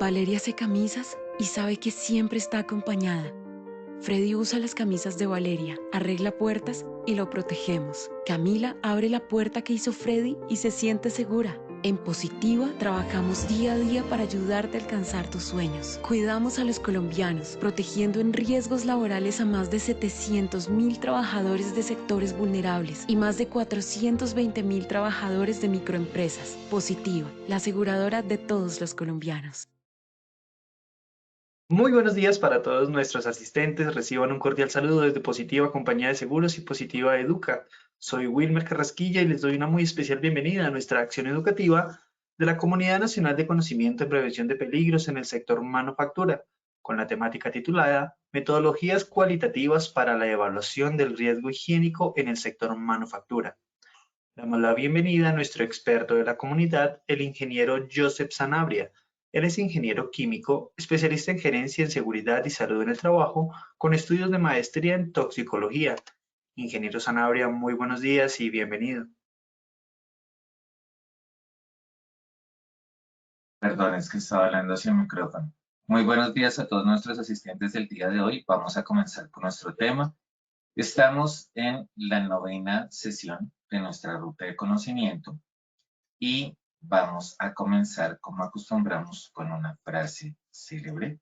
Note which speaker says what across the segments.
Speaker 1: Valeria hace camisas y sabe que siempre está acompañada. Freddy usa las camisas de Valeria, arregla puertas y lo protegemos. Camila abre la puerta que hizo Freddy y se siente segura. En Positiva trabajamos día a día para ayudarte a alcanzar tus sueños. Cuidamos a los colombianos, protegiendo en riesgos laborales a más de 700.000 trabajadores de sectores vulnerables y más de 420.000 trabajadores de microempresas. Positiva, la aseguradora de todos los colombianos.
Speaker 2: Muy buenos días para todos nuestros asistentes. Reciban un cordial saludo desde Positiva Compañía de Seguros y Positiva Educa. Soy Wilmer Carrasquilla y les doy una muy especial bienvenida a nuestra acción educativa de la Comunidad Nacional de Conocimiento en Prevención de Peligros en el sector manufactura, con la temática titulada Metodologías cualitativas para la evaluación del riesgo higiénico en el sector manufactura. Damos la bienvenida a nuestro experto de la comunidad, el ingeniero Joseph Sanabria. Él es ingeniero químico, especialista en gerencia en seguridad y salud en el trabajo, con estudios de maestría en toxicología. Ingeniero Sanabria, muy buenos días y bienvenido.
Speaker 3: Perdón, es que estaba hablando sin micrófono. Muy buenos días a todos nuestros asistentes del día de hoy. Vamos a comenzar con nuestro tema. Estamos en la 9ª sesión de nuestra ruta de conocimiento y vamos a comenzar, como acostumbramos, con una frase célebre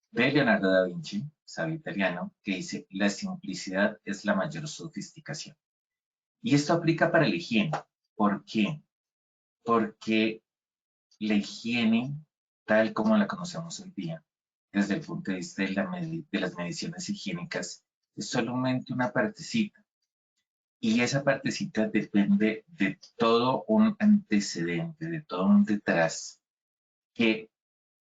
Speaker 3: de Leonardo da Vinci, sabio italiano, que dice: la simplicidad es la mayor sofisticación. Y esto aplica para la higiene. ¿Por qué? Porque la higiene, tal como la conocemos hoy día, desde el punto de vista de las mediciones higiénicas, es solamente una partecita. Y esa partecita depende de todo un antecedente, de todo un detrás, que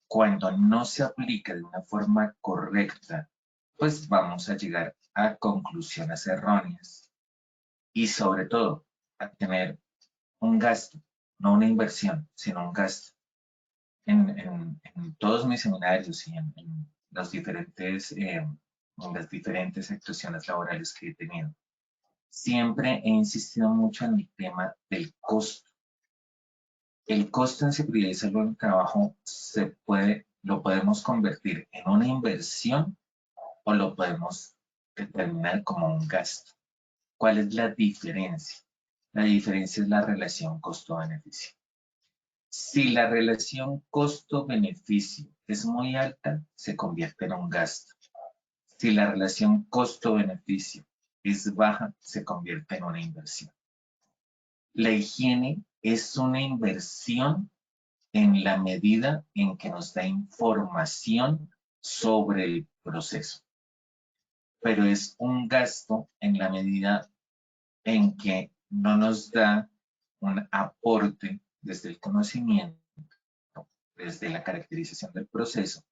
Speaker 3: cuando no se aplica de una forma correcta, pues vamos a llegar a conclusiones erróneas. Y sobre todo, a tener un gasto, no una inversión, sino un gasto. En todos mis seminarios y en las diferentes actuaciones laborales que he tenido, siempre he insistido mucho en el tema del costo. El costo en seguridad y salud en el trabajo lo podemos convertir en una inversión o lo podemos determinar como un gasto. ¿Cuál es la diferencia? La diferencia es la relación costo-beneficio. Si la relación costo-beneficio es muy alta, se convierte en un gasto. Si la relación costo-beneficio es baja, se convierte en una inversión. La higiene es una inversión en la medida en que nos da información sobre el proceso, pero es un gasto en la medida en que no nos da un aporte desde el conocimiento, desde la caracterización del proceso,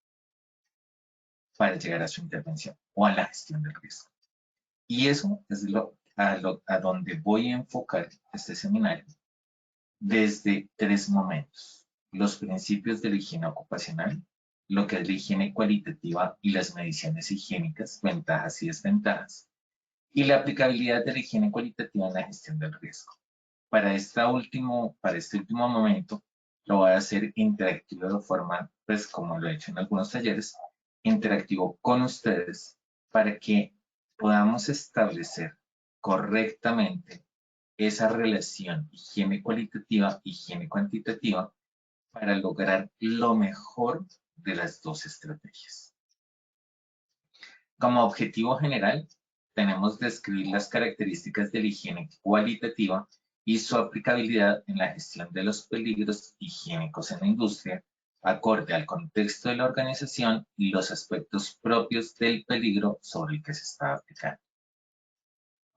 Speaker 3: para llegar a su intervención o a la gestión del riesgo. Y eso es a donde voy a enfocar este seminario desde 3 momentos: los principios de la higiene ocupacional, lo que es la higiene cualitativa y las mediciones higiénicas, ventajas y desventajas, y la aplicabilidad de la higiene cualitativa en la gestión del riesgo. Para este último momento, lo voy a hacer interactivo de forma, pues como lo he hecho en algunos talleres, interactivo con ustedes para que podamos establecer correctamente esa relación higiene cualitativa, higiene cuantitativa, para lograr lo mejor de las dos estrategias. Como objetivo general, tenemos describir las características de la higiene cualitativa y su aplicabilidad en la gestión de los peligros higiénicos en la industria, acorde al contexto de la organización y los aspectos propios del peligro sobre el que se está aplicando.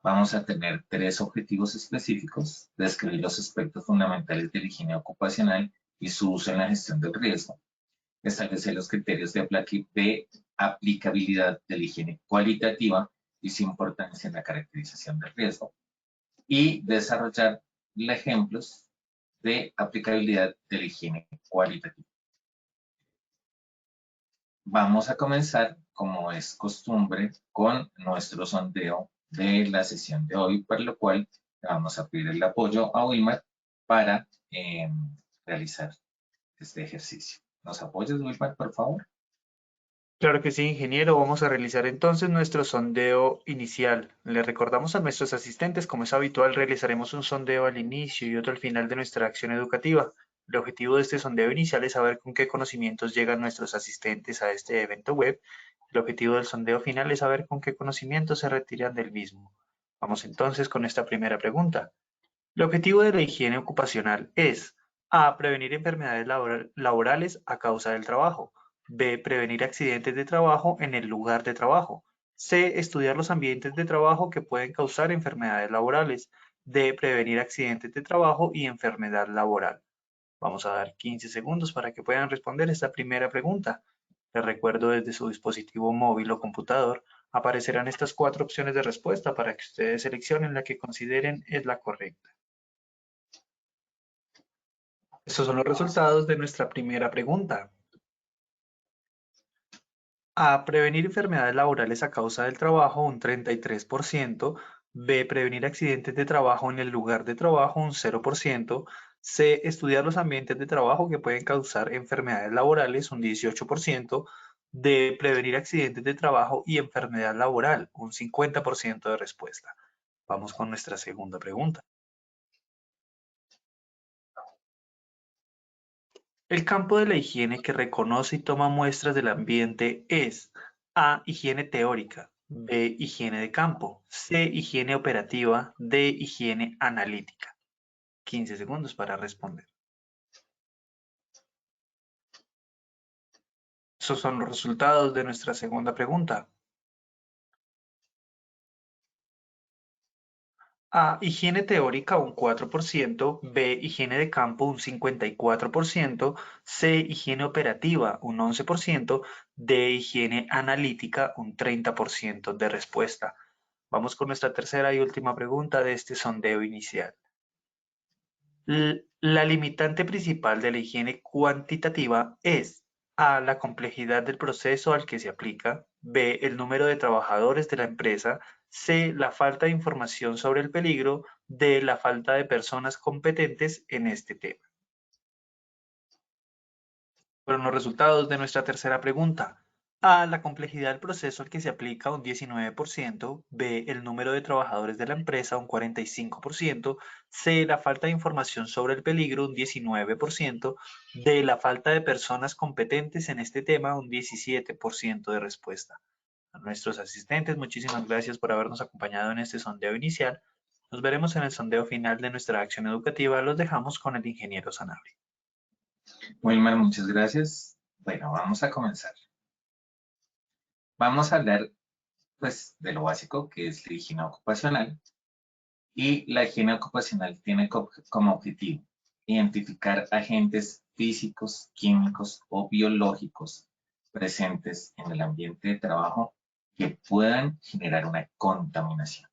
Speaker 3: Vamos a tener 3 objetivos específicos: describir los aspectos fundamentales de la higiene ocupacional y su uso en la gestión del riesgo, establecer los criterios de aplicabilidad de la higiene cualitativa y su importancia en la caracterización del riesgo, y desarrollar ejemplos de aplicabilidad de la higiene cualitativa. Vamos a comenzar, como es costumbre, con nuestro sondeo de la sesión de hoy, para lo cual vamos a pedir el apoyo a Wilmer para realizar este ejercicio. ¿Nos apoyas, Wilmar, por favor?
Speaker 2: Claro que sí, ingeniero. Vamos a realizar entonces nuestro sondeo inicial. Le recordamos a nuestros asistentes, como es habitual, realizaremos un sondeo al inicio y otro al final de nuestra acción educativa. El objetivo de este sondeo inicial es saber con qué conocimientos llegan nuestros asistentes a este evento web. El objetivo del sondeo final es saber con qué conocimientos se retiran del mismo. Vamos entonces con esta primera pregunta. El objetivo de la higiene ocupacional es A. Prevenir enfermedades laborales a causa del trabajo. B. Prevenir accidentes de trabajo en el lugar de trabajo. C. Estudiar los ambientes de trabajo que pueden causar enfermedades laborales. D. Prevenir accidentes de trabajo y enfermedad laboral. Vamos a dar 15 segundos para que puedan responder esta primera pregunta. Les recuerdo desde su dispositivo móvil o computador aparecerán estas 4 opciones de respuesta para que ustedes seleccionen la que consideren es la correcta. Estos son los resultados de nuestra primera pregunta. A. Prevenir enfermedades laborales a causa del trabajo, un 33%. B. Prevenir accidentes de trabajo en el lugar de trabajo, un 0%. C. Estudiar los ambientes de trabajo que pueden causar enfermedades laborales, un 18%. D. Prevenir accidentes de trabajo y enfermedad laboral, un 50% de respuesta. Vamos con nuestra segunda pregunta. El campo de la higiene que reconoce y toma muestras del ambiente es A. Higiene teórica, B. Higiene de campo, C. Higiene operativa, D. Higiene analítica. 15 segundos para responder. Esos son los resultados de nuestra segunda pregunta. A. Higiene teórica un 4%, B. Higiene de campo un 54%, C. Higiene operativa un 11%, D. Higiene analítica un 30% de respuesta. Vamos con nuestra tercera y última pregunta de este sondeo inicial. La limitante principal de la higiene cuantitativa es A. La complejidad del proceso al que se aplica, B. El número de trabajadores de la empresa, C. La falta de información sobre el peligro, D. La falta de personas competentes en este tema. Fueron los resultados de nuestra tercera pregunta. A. La complejidad del proceso al que se aplica un 19%, B. El número de trabajadores de la empresa un 45%, C. La falta de información sobre el peligro un 19%, D. La falta de personas competentes en este tema un 17% de respuesta. A nuestros asistentes, muchísimas gracias por habernos acompañado en este sondeo inicial. Nos veremos en el sondeo final de nuestra acción educativa. Los dejamos con el ingeniero Sanabria.
Speaker 3: Wilmar, muchas gracias. Bueno, vamos a comenzar. Vamos a hablar, pues, de lo básico, que es la higiene ocupacional. Y la higiene ocupacional tiene como objetivo identificar agentes físicos, químicos o biológicos presentes en el ambiente de trabajo que puedan generar una contaminación.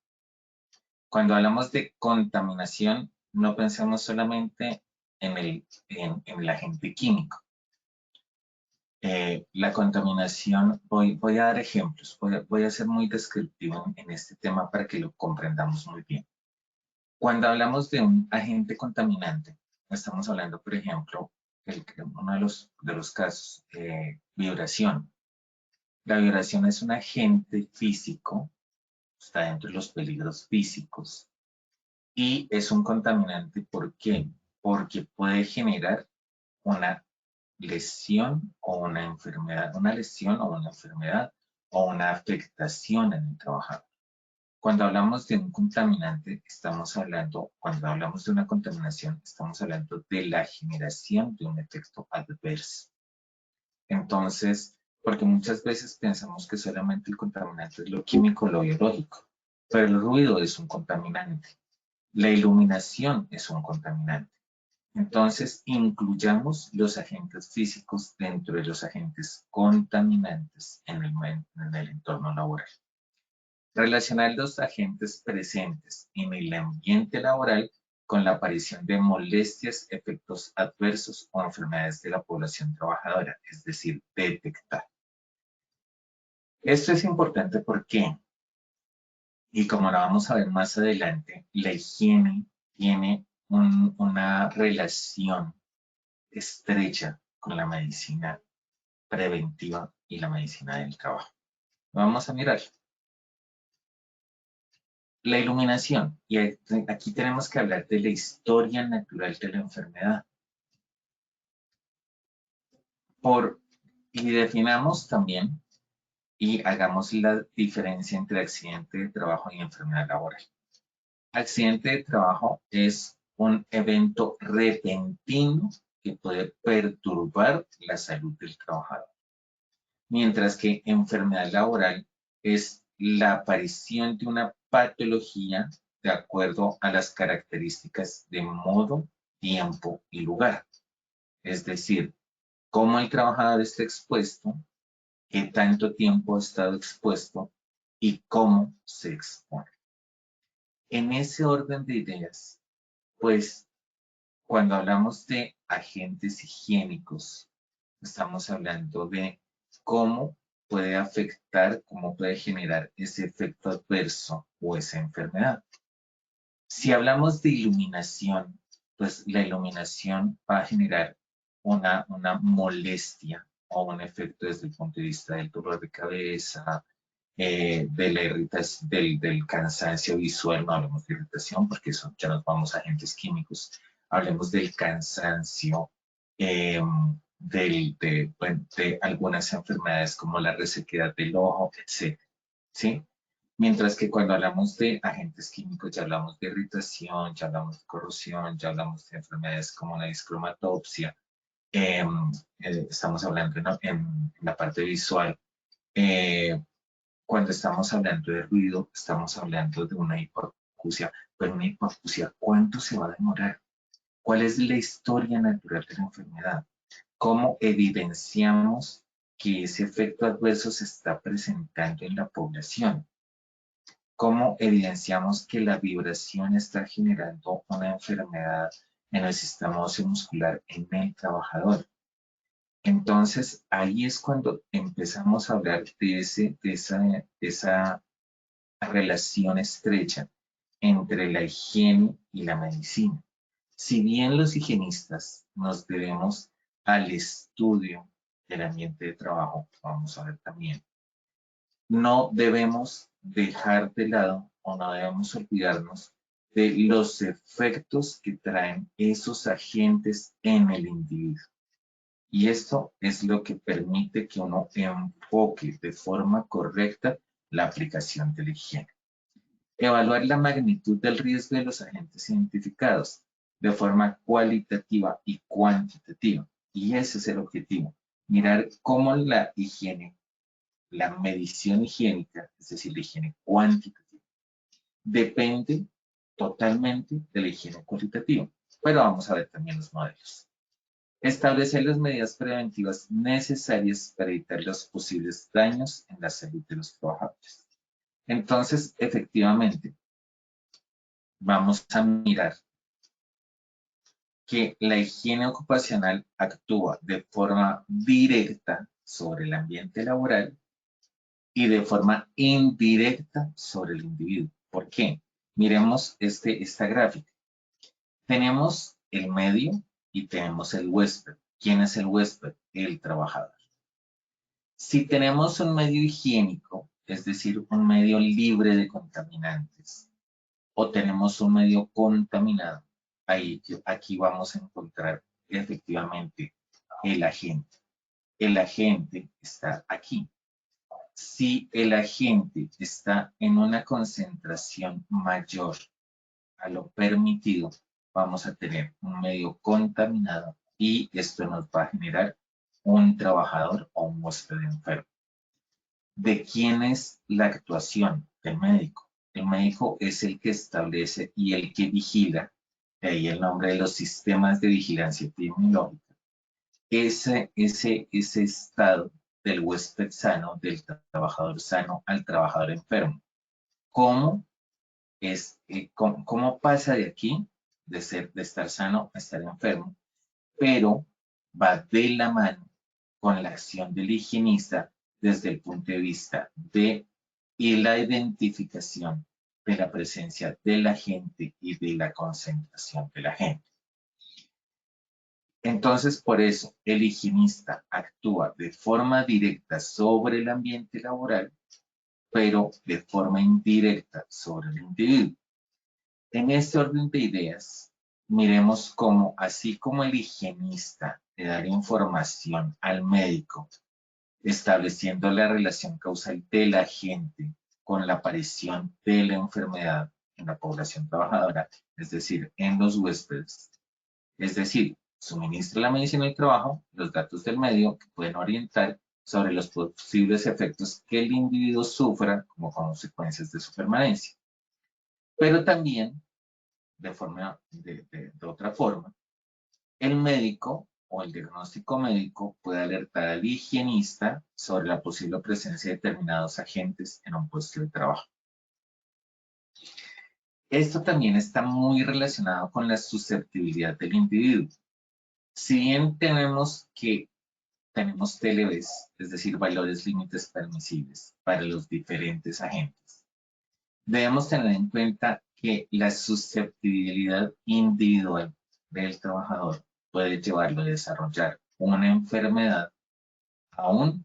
Speaker 3: Cuando hablamos de contaminación, no pensemos solamente en el agente químico. La contaminación, voy a dar ejemplos, voy a ser muy descriptivo en este tema para que lo comprendamos muy bien. Cuando hablamos de un agente contaminante, estamos hablando, por ejemplo, uno de los casos, vibración. La vibración es un agente físico, está dentro de los peligros físicos, y es un contaminante, ¿por qué? Porque puede generar una lesión o una enfermedad, o una afectación en el trabajador. Cuando hablamos de un contaminante, cuando hablamos de una contaminación, estamos hablando de la generación de un efecto adverso. Entonces, porque muchas veces pensamos que solamente el contaminante es lo químico o lo biológico, pero el ruido es un contaminante, la iluminación es un contaminante. Entonces, incluyamos los agentes físicos dentro de los agentes contaminantes en el entorno laboral. Relacionar los agentes presentes en el ambiente laboral con la aparición de molestias, efectos adversos o enfermedades de la población trabajadora, es decir, detectar. Esto es importante porque, y como lo vamos a ver más adelante, la higiene tiene una relación estrecha con la medicina preventiva y la medicina del trabajo. Vamos a mirar. La iluminación, y aquí tenemos que hablar de la historia natural de la enfermedad. Y definamos también y hagamos la diferencia entre accidente de trabajo y enfermedad laboral. Accidente de trabajo es un evento repentino que puede perturbar la salud del trabajador. Mientras que enfermedad laboral es la aparición de una patología de acuerdo a las características de modo, tiempo y lugar. Es decir, cómo el trabajador está expuesto, qué tanto tiempo ha estado expuesto y cómo se expone. En ese orden de ideas, pues cuando hablamos de agentes higiénicos, estamos hablando de cómo puede afectar, cómo puede generar ese efecto adverso o esa enfermedad. Si hablamos de iluminación, pues la iluminación va a generar una molestia o un efecto desde el punto de vista del dolor de cabeza, de la irritación, del cansancio visual. No hablemos de irritación porque eso ya nos vamos a agentes químicos. Hablemos del cansancio, de algunas enfermedades como la resequedad del ojo, etc. ¿Sí? Mientras que cuando hablamos de agentes químicos ya hablamos de irritación, ya hablamos de corrosión, ya hablamos de enfermedades como la discromatopsia, estamos hablando en la parte visual. Cuando estamos hablando de ruido, estamos hablando de una hipoacusia, pero una hipoacusia, ¿cuánto se va a demorar? ¿Cuál es la historia natural de la enfermedad? ¿Cómo evidenciamos que ese efecto adverso se está presentando en la población? ¿Cómo evidenciamos que la vibración está generando una enfermedad en el sistema óseo muscular en el trabajador? Entonces, ahí es cuando empezamos a hablar de esa relación estrecha entre la higiene y la medicina. Si bien los higienistas nos debemos al estudio del ambiente de trabajo, vamos a ver también, no debemos dejar de lado o no debemos olvidarnos de los efectos que traen esos agentes en el individuo. Y esto es lo que permite que uno enfoque de forma correcta la aplicación de la higiene. Evaluar la magnitud del riesgo de los agentes identificados de forma cualitativa y cuantitativa. Y ese es el objetivo. Mirar cómo la higiene, la medición higiénica, es decir, la higiene cuantitativa, depende totalmente de la higiene cualitativa. Pero vamos a ver también los modelos. Establecer las medidas preventivas necesarias para evitar los posibles daños en la salud de los trabajadores. Entonces, efectivamente, vamos a mirar que la higiene ocupacional actúa de forma directa sobre el ambiente laboral y de forma indirecta sobre el individuo. ¿Por qué? Miremos esta gráfica. Tenemos el medio y tenemos el huésped. ¿Quién es el huésped? El trabajador. Si tenemos un medio higiénico, es decir, un medio libre de contaminantes, o tenemos un medio contaminado, aquí vamos a encontrar efectivamente el agente. El agente está aquí. Si el agente está en una concentración mayor a lo permitido, vamos a tener un medio contaminado y esto nos va a generar un trabajador o un huésped enfermo. ¿De quién es la actuación? Del médico. El médico es el que establece y el que vigila, de ahí el nombre de los sistemas de vigilancia epidemiológica, ese estado del huésped sano, del trabajador sano al trabajador enfermo. ¿Cómo pasa de aquí, de estar sano a estar enfermo? Pero va de la mano con la acción del higienista desde el punto de vista de la identificación de la presencia de la gente y de la concentración de la gente. Entonces, por eso, el higienista actúa de forma directa sobre el ambiente laboral, pero de forma indirecta sobre el individuo. En este orden de ideas, miremos cómo, así como el higienista le da información al médico, estableciendo la relación causal del agente con la aparición de la enfermedad en la población trabajadora, es decir, en los huéspedes. Es decir, suministra la medicina del trabajo, los datos del medio que pueden orientar sobre los posibles efectos que el individuo sufra como consecuencias de su permanencia. Pero también, de otra forma, el médico o el diagnóstico médico puede alertar al higienista sobre la posible presencia de determinados agentes en un puesto de trabajo. Esto también está muy relacionado con la susceptibilidad del individuo. Si bien tenemos TLVs, es decir, valores límites permisibles para los diferentes agentes, debemos tener en cuenta que la susceptibilidad individual del trabajador puede llevarlo a desarrollar una enfermedad aún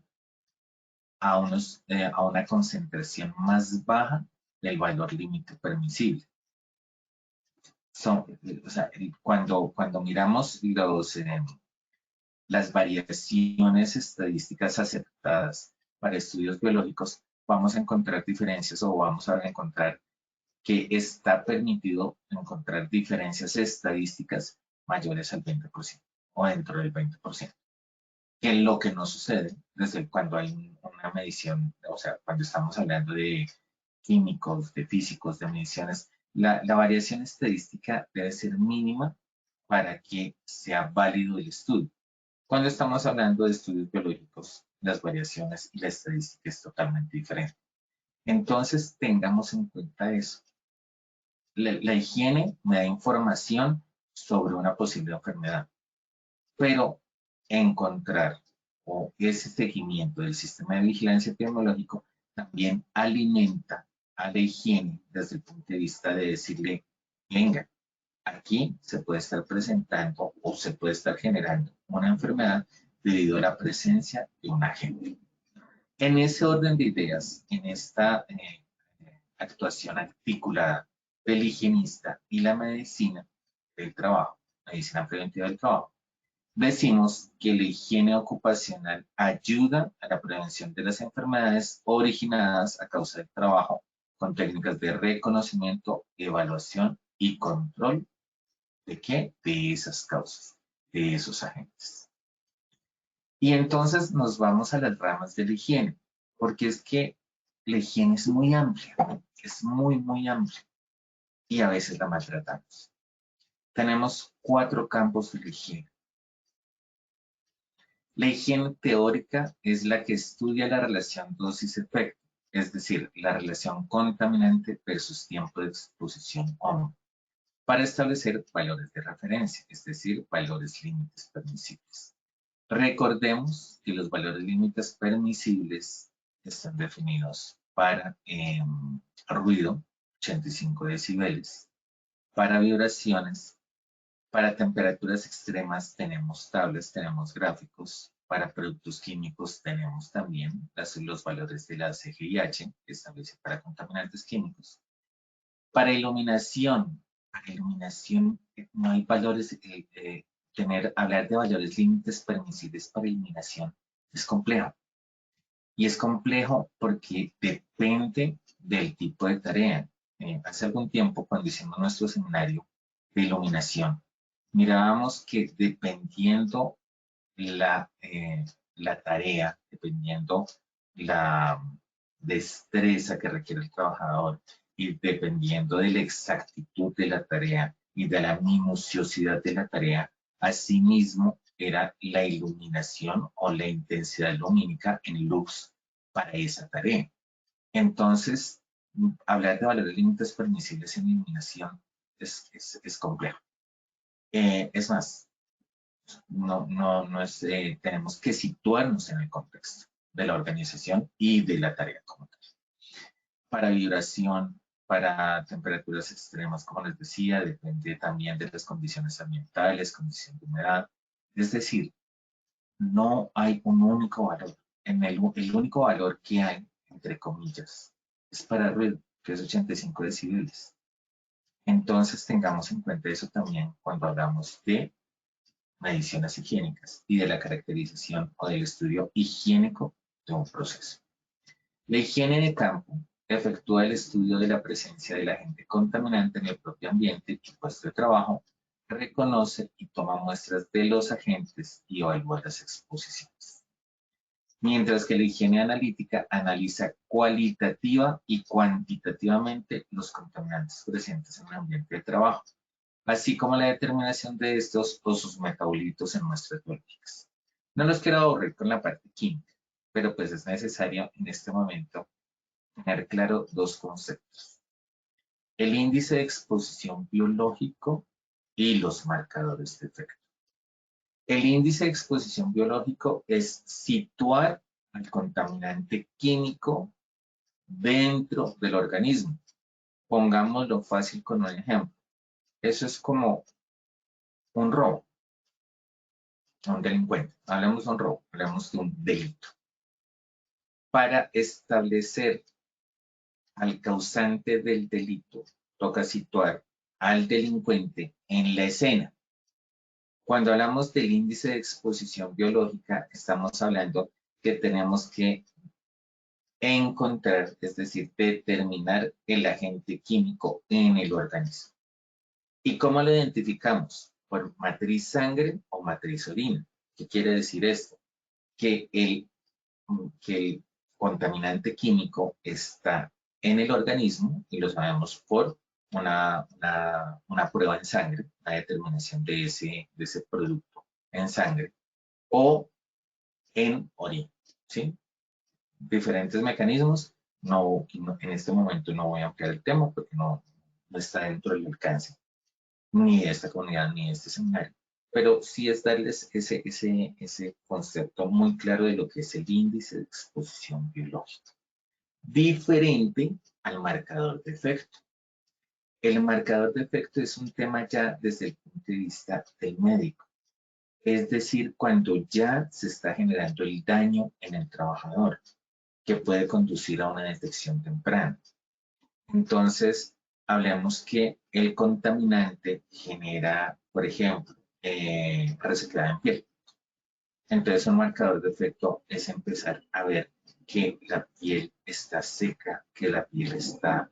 Speaker 3: a una concentración más baja del valor límite permisible. O sea, cuando miramos las variaciones estadísticas aceptadas para estudios biológicos, vamos a encontrar diferencias o vamos a encontrar que está permitido encontrar diferencias estadísticas mayores al 20% o dentro del 20%. Que es lo que no sucede desde cuando hay una medición, o sea, cuando estamos hablando de químicos, de físicos, de mediciones, la variación estadística debe ser mínima para que sea válido el estudio. Cuando estamos hablando de estudios biológicos, las variaciones y la estadística es totalmente diferente. Entonces, tengamos en cuenta eso. La higiene me da información sobre una posible enfermedad, pero encontrar o ese seguimiento del sistema de vigilancia epidemiológico también alimenta a la higiene desde el punto de vista de decirle, venga, aquí se puede estar presentando o se puede estar generando una enfermedad debido a la presencia de un agente. En ese orden de ideas, en esta actuación articulada del higienista y la medicina del trabajo, medicina preventiva del trabajo, decimos que la higiene ocupacional ayuda a la prevención de las enfermedades originadas a causa del trabajo con técnicas de reconocimiento, evaluación y control ¿de qué? De esas causas, de esos agentes. Y entonces nos vamos a las ramas de la higiene, porque es que la higiene es muy amplia, es muy, muy amplia y a veces la maltratamos. Tenemos 4 campos de la higiene. La higiene teórica es la que estudia la relación dosis-efecto, es decir, la relación contaminante versus tiempo de exposición o no, para establecer valores de referencia, es decir, valores límites permisibles. Recordemos que los valores límites permisibles están definidos para ruido, 85 decibeles, para vibraciones, para temperaturas extremas tenemos tablas, tenemos gráficos, para productos químicos tenemos también los valores de la CGIH, que establece para contaminantes químicos. Para iluminación no hay valores, hablar de valores límites permisibles para iluminación es complejo. Y es complejo porque depende del tipo de tarea. Hace algún tiempo, cuando hicimos nuestro seminario de iluminación, mirábamos que dependiendo la tarea, dependiendo la destreza que requiere el trabajador y dependiendo de la exactitud de la tarea y de la minuciosidad de la tarea, asimismo era la iluminación o la intensidad lumínica en luz para esa tarea. Entonces, hablar de valores límites permisibles en iluminación es complejo. Es más, tenemos que situarnos en el contexto de la organización y de la tarea como tal. Para vibración, para temperaturas extremas, como les decía, depende también de las condiciones ambientales, condición de humedad, Es decir, no hay un único valor. El único valor que hay, entre comillas, es para ruido, que es 85 decibeles. Entonces tengamos en cuenta eso también cuando hablamos de mediciones higiénicas y de la caracterización o del estudio higiénico de un proceso. La higiene de campo efectúa el estudio de la presencia del agente contaminante en el propio ambiente y puesto de trabajo, reconoce y toma muestras de los agentes y evalúa las exposiciones. Mientras que la higiene analítica analiza cualitativa y cuantitativamente los contaminantes presentes en el ambiente de trabajo, así como la determinación de estos o sus metabolitos en muestras biológicas. No los quiero aburrir con la parte química, pero pues es necesario en este momento tener claro dos conceptos: el índice de exposición biológico y los marcadores de efecto. El índice de exposición biológico es situar al contaminante químico dentro del organismo. Pongámoslo fácil con un ejemplo. Eso es como un robo, un delincuente. Hablemos de un robo, hablemos de un delito. Para establecer al causante del delito, toca situar al delincuente en la escena. Cuando hablamos del índice de exposición biológica, estamos hablando que tenemos que encontrar, es decir, determinar el agente químico en el organismo. ¿Y cómo lo identificamos? Por matriz sangre o matriz orina. ¿Qué quiere decir esto? Que el contaminante químico está en el organismo y lo sabemos por una prueba en sangre, una determinación de ese producto en sangre o en orina, ¿sí? Diferentes mecanismos. No, en este momento no voy a ampliar el tema porque no está dentro del alcance ni de esta comunidad ni de este seminario. Pero sí es darles ese concepto muy claro de lo que es el índice de exposición biológica. Diferente al marcador de efecto. El marcador de efecto es un tema ya desde el punto de vista del médico. Es decir, cuando ya se está generando el daño en el trabajador, que puede conducir a una detección temprana. Entonces, hablemos que el contaminante genera, por ejemplo, reciclado en piel. Entonces, un marcador de efecto es empezar a ver que la piel está seca, que la piel está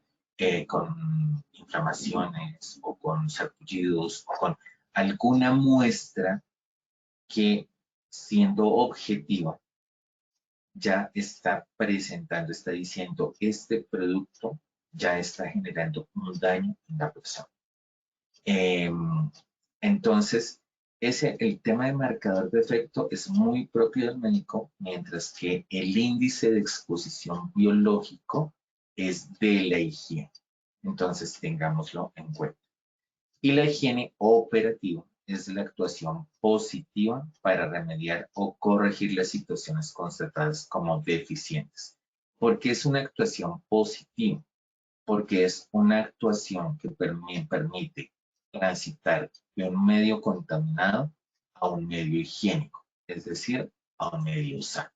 Speaker 3: con inflamaciones o con sarpullidos o con alguna muestra que, siendo objetiva, ya está presentando, está diciendo, este producto ya está generando un daño en la persona. Entonces, el tema de marcador de efecto es muy propio del médico, mientras que el índice de exposición biológico es de la higiene. Entonces, tengámoslo en cuenta. Y la higiene operativa es la actuación positiva para remediar o corregir las situaciones constatadas como deficientes. ¿Por qué es una actuación positiva? Porque es una actuación que permite transitar de un medio contaminado a un medio higiénico, es decir, a un medio sano.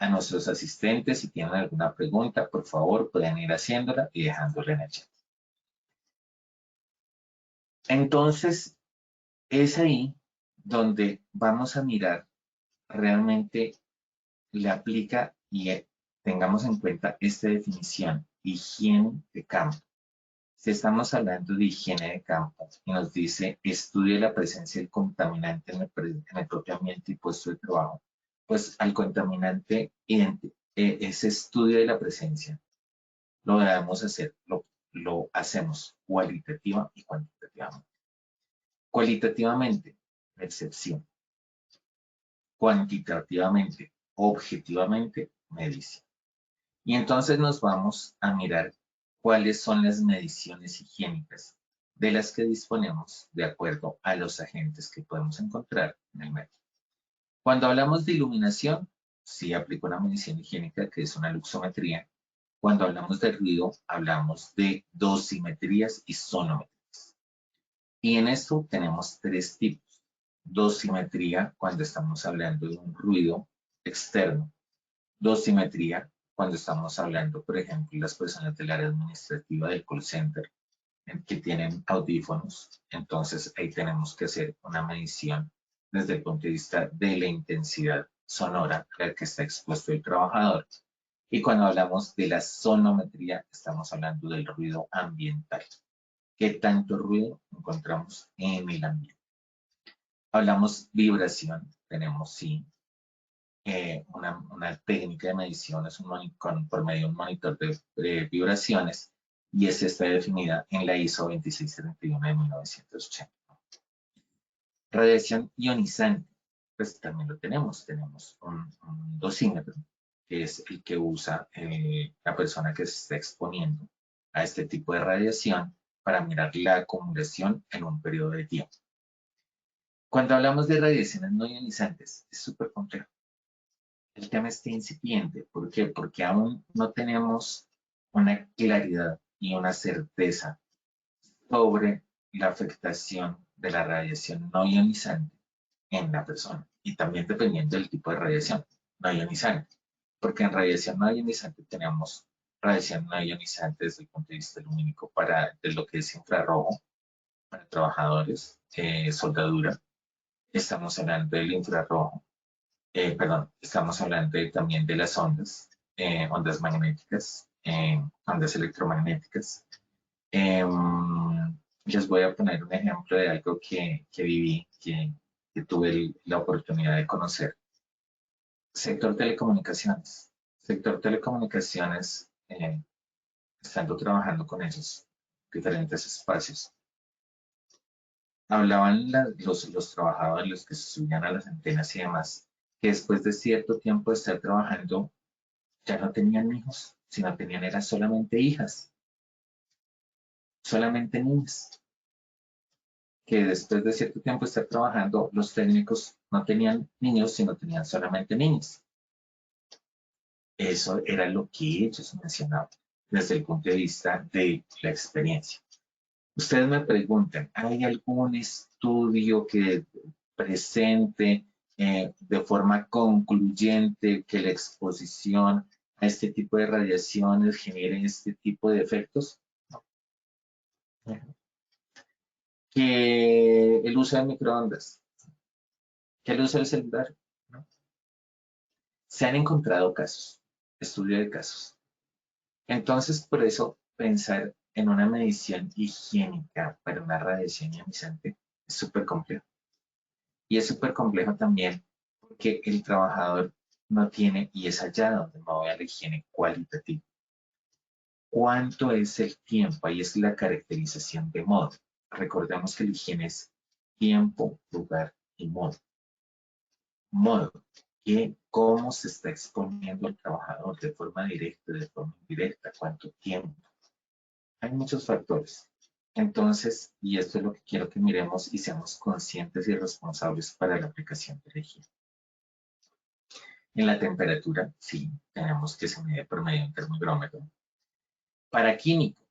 Speaker 3: A nuestros asistentes, si tienen alguna pregunta, por favor, pueden ir haciéndola y dejándola en el chat. Entonces, es ahí donde vamos a mirar realmente le aplica y tengamos en cuenta esta definición, higiene de campo. Si estamos hablando de higiene de campo y nos dice estudie la presencia del contaminante en el propio ambiente y puesto de trabajo, pues al contaminante, ese estudio de la presencia lo debemos hacer, lo hacemos cualitativa y cuantitativamente. Cualitativamente, percepción. Cuantitativamente, objetivamente, medición. Y entonces nos vamos a mirar cuáles son las mediciones higiénicas de las que disponemos de acuerdo a los agentes que podemos encontrar en el medio. Cuando hablamos de iluminación, sí aplico una medición higiénica que es una luxometría. Cuando hablamos de ruido, hablamos de dosimetrías y sonometrías. Y en esto tenemos tres tipos. Dosimetría cuando estamos hablando de un ruido externo. Dosimetría cuando estamos hablando, por ejemplo, las personas del área administrativa del call center que tienen audífonos. Entonces ahí tenemos que hacer una medición desde el punto de vista de la intensidad sonora a la que está expuesto el trabajador. Y cuando hablamos de la sonometría, estamos hablando del ruido ambiental. ¿Qué tanto ruido encontramos en el ambiente? Hablamos vibración, tenemos sí una técnica de medición, es por medio de un monitor de vibraciones, y esta está definida en la ISO 2631 de 1980. Radiación ionizante, pues también lo tenemos un dosímetro, que es el que usa la persona que se está exponiendo a este tipo de radiación para mirar la acumulación en un periodo de tiempo. Cuando hablamos de radiaciones no ionizantes, es súper complejo. El tema está incipiente. ¿Por qué? Porque aún no tenemos una claridad y una certeza sobre la afectación de la radiación no ionizante en la persona. Y también dependiendo del tipo de radiación no ionizante. Porque en radiación no ionizante tenemos radiación no ionizante desde el punto de vista lumínico de lo que es infrarrojo para trabajadores, soldadura. Estamos hablando del infrarrojo. Perdón, estamos hablando también de las ondas magnéticas, ondas electromagnéticas. Les voy a poner un ejemplo de algo que viví, que tuve la oportunidad de conocer. Sector telecomunicaciones. Sector telecomunicaciones, estando trabajando con esos diferentes espacios. Hablaban los trabajadores, los que se subían a las antenas y demás, que después de cierto tiempo de estar trabajando, ya no tenían hijos, sino eran solamente hijas, solamente niñas. Que después de cierto tiempo de estar trabajando, los técnicos no tenían niños, sino tenían solamente niñas. Eso era lo que ellos mencionaban desde el punto de vista de la experiencia. Ustedes me preguntan, ¿hay algún estudio que presente de forma concluyente que la exposición a este tipo de radiaciones genere este tipo de efectos? No. Que el uso de microondas, que el uso del celular, ¿no? Se han encontrado casos, estudio de casos. Entonces, por eso, pensar en una medición higiénica para una radiación ionizante es súper complejo. Y es súper complejo también porque el trabajador no tiene, y es allá donde me voy a la higiene cualitativa. ¿Cuánto es el tiempo? Ahí es la caracterización de modo. Recordemos que la higiene es tiempo, lugar y modo. Modo, cómo se está exponiendo el trabajador de forma directa, de forma indirecta, cuánto tiempo. Hay muchos factores. Entonces, y esto es lo que quiero que miremos y seamos conscientes y responsables para la aplicación de la higiene. En la temperatura, sí, tenemos que se mide por medio de un termómetro. Para químico,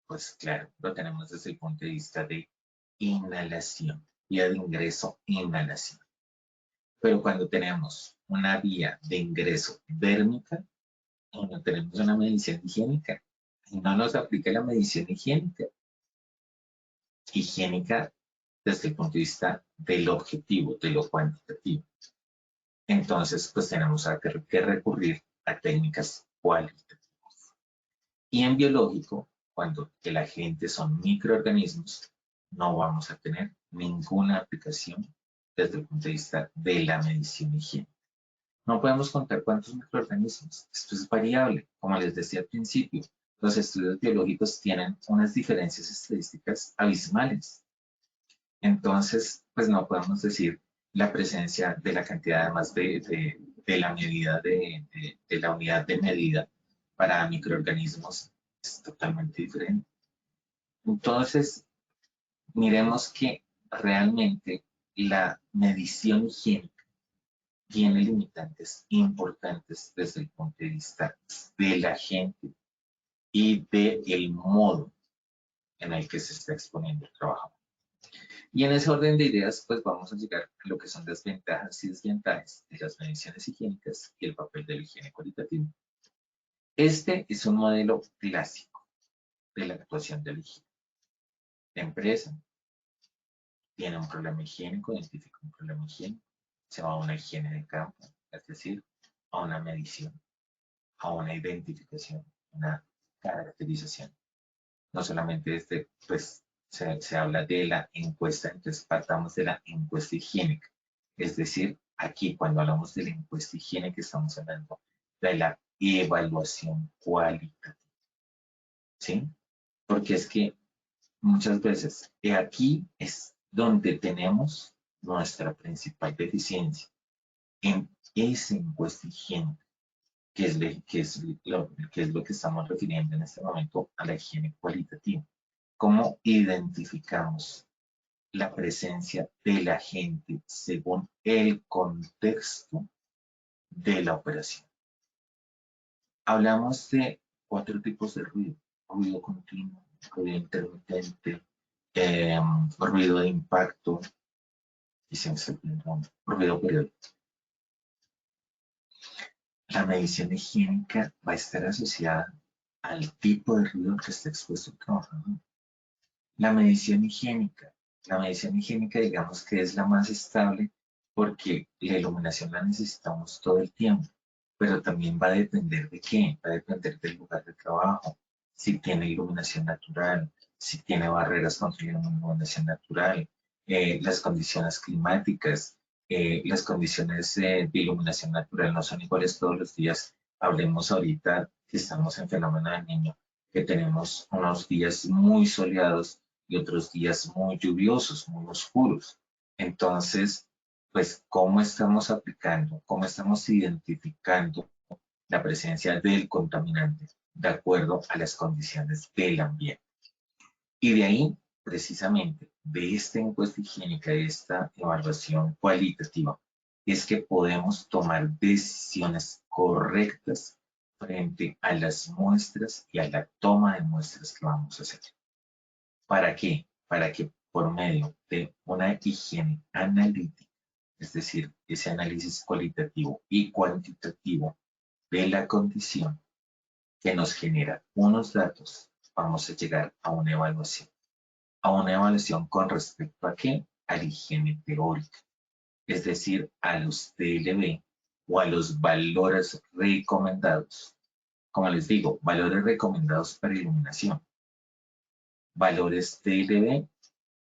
Speaker 3: pues claro, lo tenemos desde el punto de vista de inhalación, vía de ingreso, inhalación. Pero cuando tenemos una vía de ingreso dérmica, no tenemos una medición higiénica. Y no nos aplica la medición higiénica. Higiénica desde el punto de vista del objetivo, de lo cuantitativo. Entonces, pues tenemos que recurrir a técnicas cualitativas. Y en biológico, cuando el agente son microorganismos, no vamos a tener ninguna aplicación desde el punto de vista de la medición higiénica. No podemos contar cuántos microorganismos. Esto es variable. Como les decía al principio, los estudios biológicos tienen unas diferencias estadísticas abismales. Entonces, pues no podemos decir la presencia de la cantidad además de la medida de la unidad de medida para microorganismos es totalmente diferente. Entonces, miremos que realmente la medición higiénica tiene limitantes importantes desde el punto de vista de la gente y del modo en el que se está exponiendo el trabajo. Y en ese orden de ideas, pues vamos a llegar a lo que son las ventajas y desventajas de las mediciones higiénicas y el papel de la higiene cualitativa. Este es un modelo clásico de la actuación de la higiene. La empresa tiene un problema higiénico, identifica un problema higiénico, se va a una higiene de campo, es decir, a una medición, a una identificación, una caracterización. No solamente pues, se habla de la encuesta, entonces partamos de la encuesta higiénica. Es decir, aquí cuando hablamos de la encuesta higiénica estamos hablando de la evaluación cualitativa. ¿Sí? Porque es que muchas veces aquí es donde tenemos nuestra principal deficiencia, en esa encuesta higiénica, que es lo que estamos refiriendo en este momento a la higiene cualitativa. ¿Cómo identificamos la presencia de la gente según el contexto de la operación? Hablamos de 4 tipos de ruido: ruido continuo, ruido intermitente, ruido de impacto y ruido periódico. La medición higiénica va a estar asociada al tipo de ruido que está expuesto el trabajador. La medición higiénica digamos que es la más estable porque la iluminación la necesitamos todo el tiempo, pero también va a depender de qué, va a depender del lugar de trabajo, si tiene iluminación natural, si tiene barreras contra la iluminación natural, las condiciones climáticas, las condiciones de iluminación natural no son iguales todos los días. Hablemos ahorita que estamos en fenómeno del Niño, que tenemos unos días muy soleados y otros días muy lluviosos, muy oscuros. Entonces, pues, ¿cómo estamos aplicando, cómo estamos identificando la presencia del contaminante de acuerdo a las condiciones del ambiente? Y de ahí, precisamente, de esta encuesta higiénica, de esta evaluación cualitativa, es que podemos tomar decisiones correctas frente a las muestras y a la toma de muestras que vamos a hacer. ¿Para qué? Para que por medio de una higiene analítica, es decir, ese análisis cualitativo y cuantitativo de la condición que nos genera unos datos, vamos a llegar a una evaluación. A una evaluación con respecto a qué? A la higiene teórica, es decir, a los TLB o a los valores recomendados. Como les digo, valores recomendados para iluminación. Valores TLB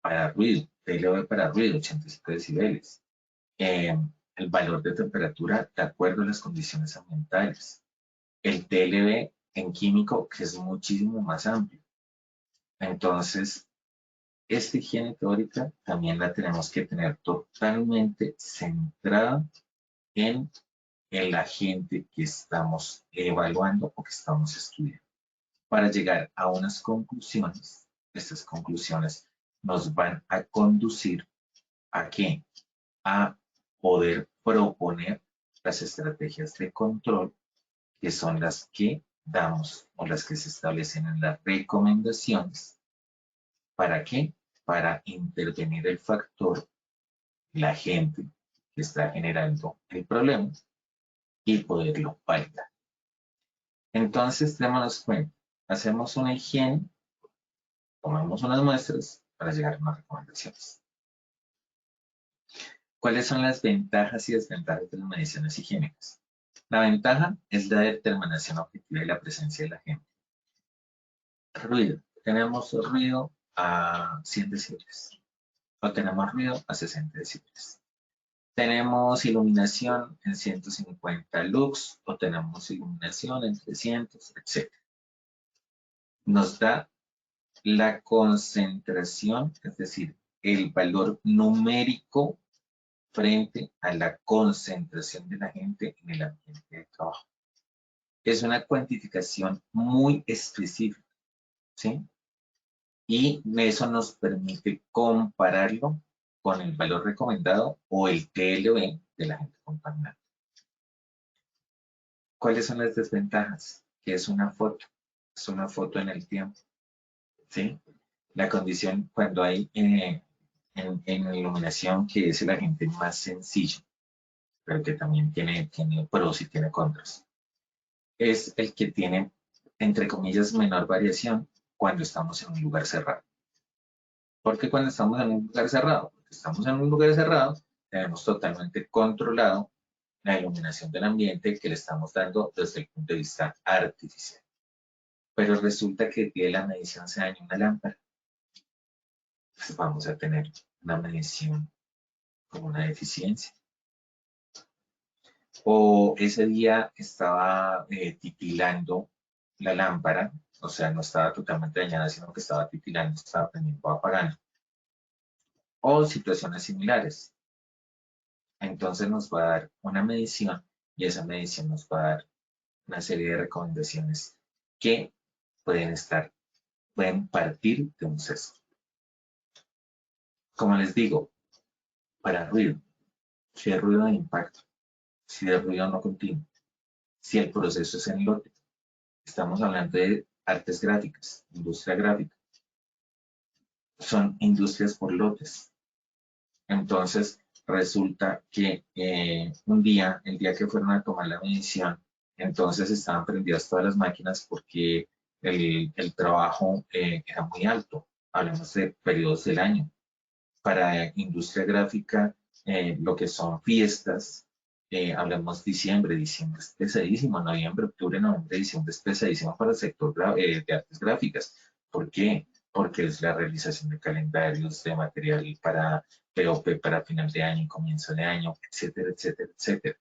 Speaker 3: para ruido, TLB para ruido, 85 decibeles. El valor de temperatura de acuerdo a las condiciones ambientales. El TLB en químico, que es muchísimo más amplio. Entonces, esta higiene teórica también la tenemos que tener totalmente centrada en el agente que estamos evaluando o que estamos estudiando, para llegar a unas conclusiones. Estas conclusiones nos van a conducir ¿a qué? A poder proponer las estrategias de control, que son las que damos o las que se establecen en las recomendaciones. ¿Para qué? Para intervenir el factor, la gente que está generando el problema y poderlo validar. Entonces, démonos cuenta, hacemos una higiene, tomamos unas muestras para llegar a unas recomendaciones. ¿Cuáles son las ventajas y desventajas de las mediciones higiénicas? La ventaja es la determinación objetiva de la presencia de la gente. Ruido. Tenemos ruido a 100 decibeles o tenemos ruido a 60 decibeles. Tenemos iluminación en 150 lux o tenemos iluminación en 300, etc. Nos da la concentración, es decir, el valor numérico frente a la concentración de la gente en el ambiente de trabajo. Es una cuantificación muy específica, ¿sí? Y eso nos permite compararlo con el valor recomendado o el TLB de la gente contaminante. ¿Cuáles son las desventajas? Que es una foto en el tiempo, ¿sí? La condición cuando hay en iluminación, que es el agente más sencillo, pero que también tiene pros y tiene contras. Es el que tiene, entre comillas, menor variación cuando estamos en un lugar cerrado. ¿Por qué cuando estamos en un lugar cerrado? Porque estamos en un lugar cerrado, tenemos totalmente controlado la iluminación del ambiente que le estamos dando desde el punto de vista artificial. Pero resulta que el día de la medición se daña una lámpara, pues vamos a tener una medición con una deficiencia. O ese día estaba titilando la lámpara, o sea, no estaba totalmente dañada, sino que estaba titilando, estaba prendiendo o apagando. O situaciones similares. Entonces nos va a dar una medición y esa medición nos va a dar una serie de recomendaciones que pueden partir de un sesgo. Como les digo, para ruido, si hay ruido de impacto, si hay ruido no continuo, si el proceso es en lote, estamos hablando de artes gráficas, industria gráfica, son industrias por lotes. Entonces, resulta que el día que fueron a tomar la medición, entonces estaban prendidas todas las máquinas porque el trabajo era muy alto. Hablamos de periodos del año. Para industria gráfica, lo que son fiestas, hablamos diciembre es pesadísimo, noviembre, octubre, noviembre, diciembre es pesadísimo para el sector de artes gráficas. ¿Por qué? Porque es la realización de calendarios, de material para POP para final de año y comienzo de año, etcétera, etcétera, etcétera.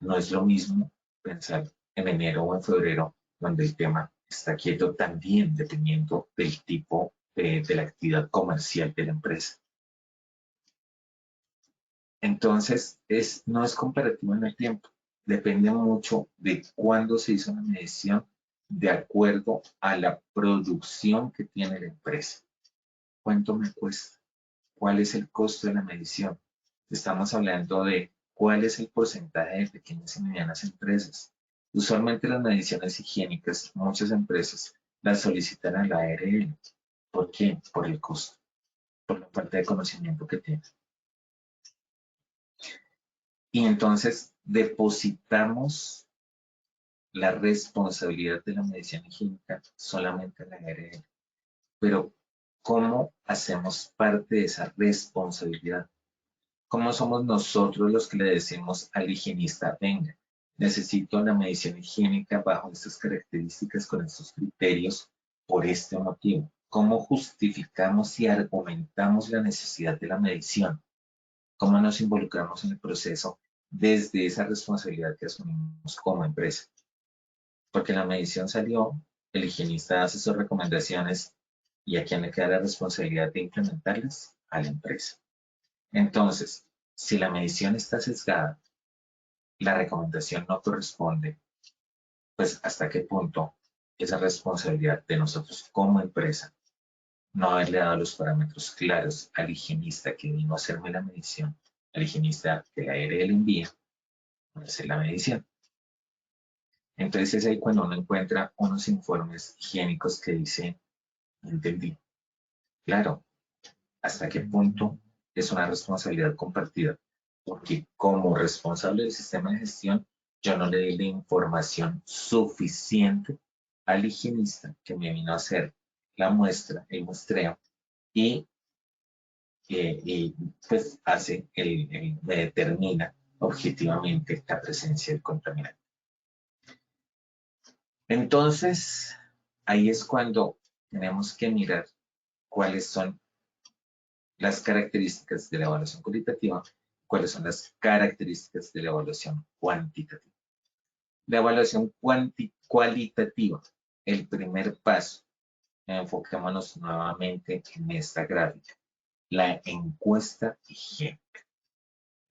Speaker 3: No es lo mismo pensar en enero o en febrero, donde el tema está quieto también dependiendo del tipo de la actividad comercial de la empresa. Entonces, no es comparativo en el tiempo. Depende mucho de cuándo se hizo la medición de acuerdo a la producción que tiene la empresa. ¿Cuánto me cuesta? ¿Cuál es el costo de la medición? Estamos hablando de cuál es el porcentaje de pequeñas y medianas empresas. Usualmente las mediciones higiénicas, muchas empresas las solicitan a la ARL. ¿Por qué? Por el costo, por la falta de conocimiento que tienen. Y entonces depositamos la responsabilidad de la medición higiénica solamente en la ARL. Pero, ¿cómo hacemos parte de esa responsabilidad? ¿Cómo somos nosotros los que le decimos al higienista, venga, necesito la medición higiénica bajo estas características, con estos criterios, por este motivo? ¿Cómo justificamos y argumentamos la necesidad de la medición? ¿Cómo nos involucramos en el proceso desde esa responsabilidad que asumimos como empresa? Porque la medición salió, el higienista hace sus recomendaciones y a quién le queda la responsabilidad de implementarlas, a la empresa. Entonces, si la medición está sesgada, la recomendación no corresponde, pues hasta qué punto esa responsabilidad de nosotros como empresa, no haberle dado los parámetros claros al higienista que vino a hacerme la medición, al higienista que la ARL envía para hacer la medición. Entonces es ahí cuando uno encuentra unos informes higiénicos que dicen, entendí, claro, hasta qué punto es una responsabilidad compartida, porque como responsable del sistema de gestión, yo no le di la información suficiente al higienista que me vino a hacer la muestra, el muestreo, y pues me determina objetivamente la presencia del contaminante. Entonces, ahí es cuando tenemos que mirar cuáles son las características de la evaluación cualitativa, cuáles son las características de la evaluación cuantitativa. La evaluación cualitativa, el primer paso, enfoquémonos nuevamente en esta gráfica, la encuesta higiénica.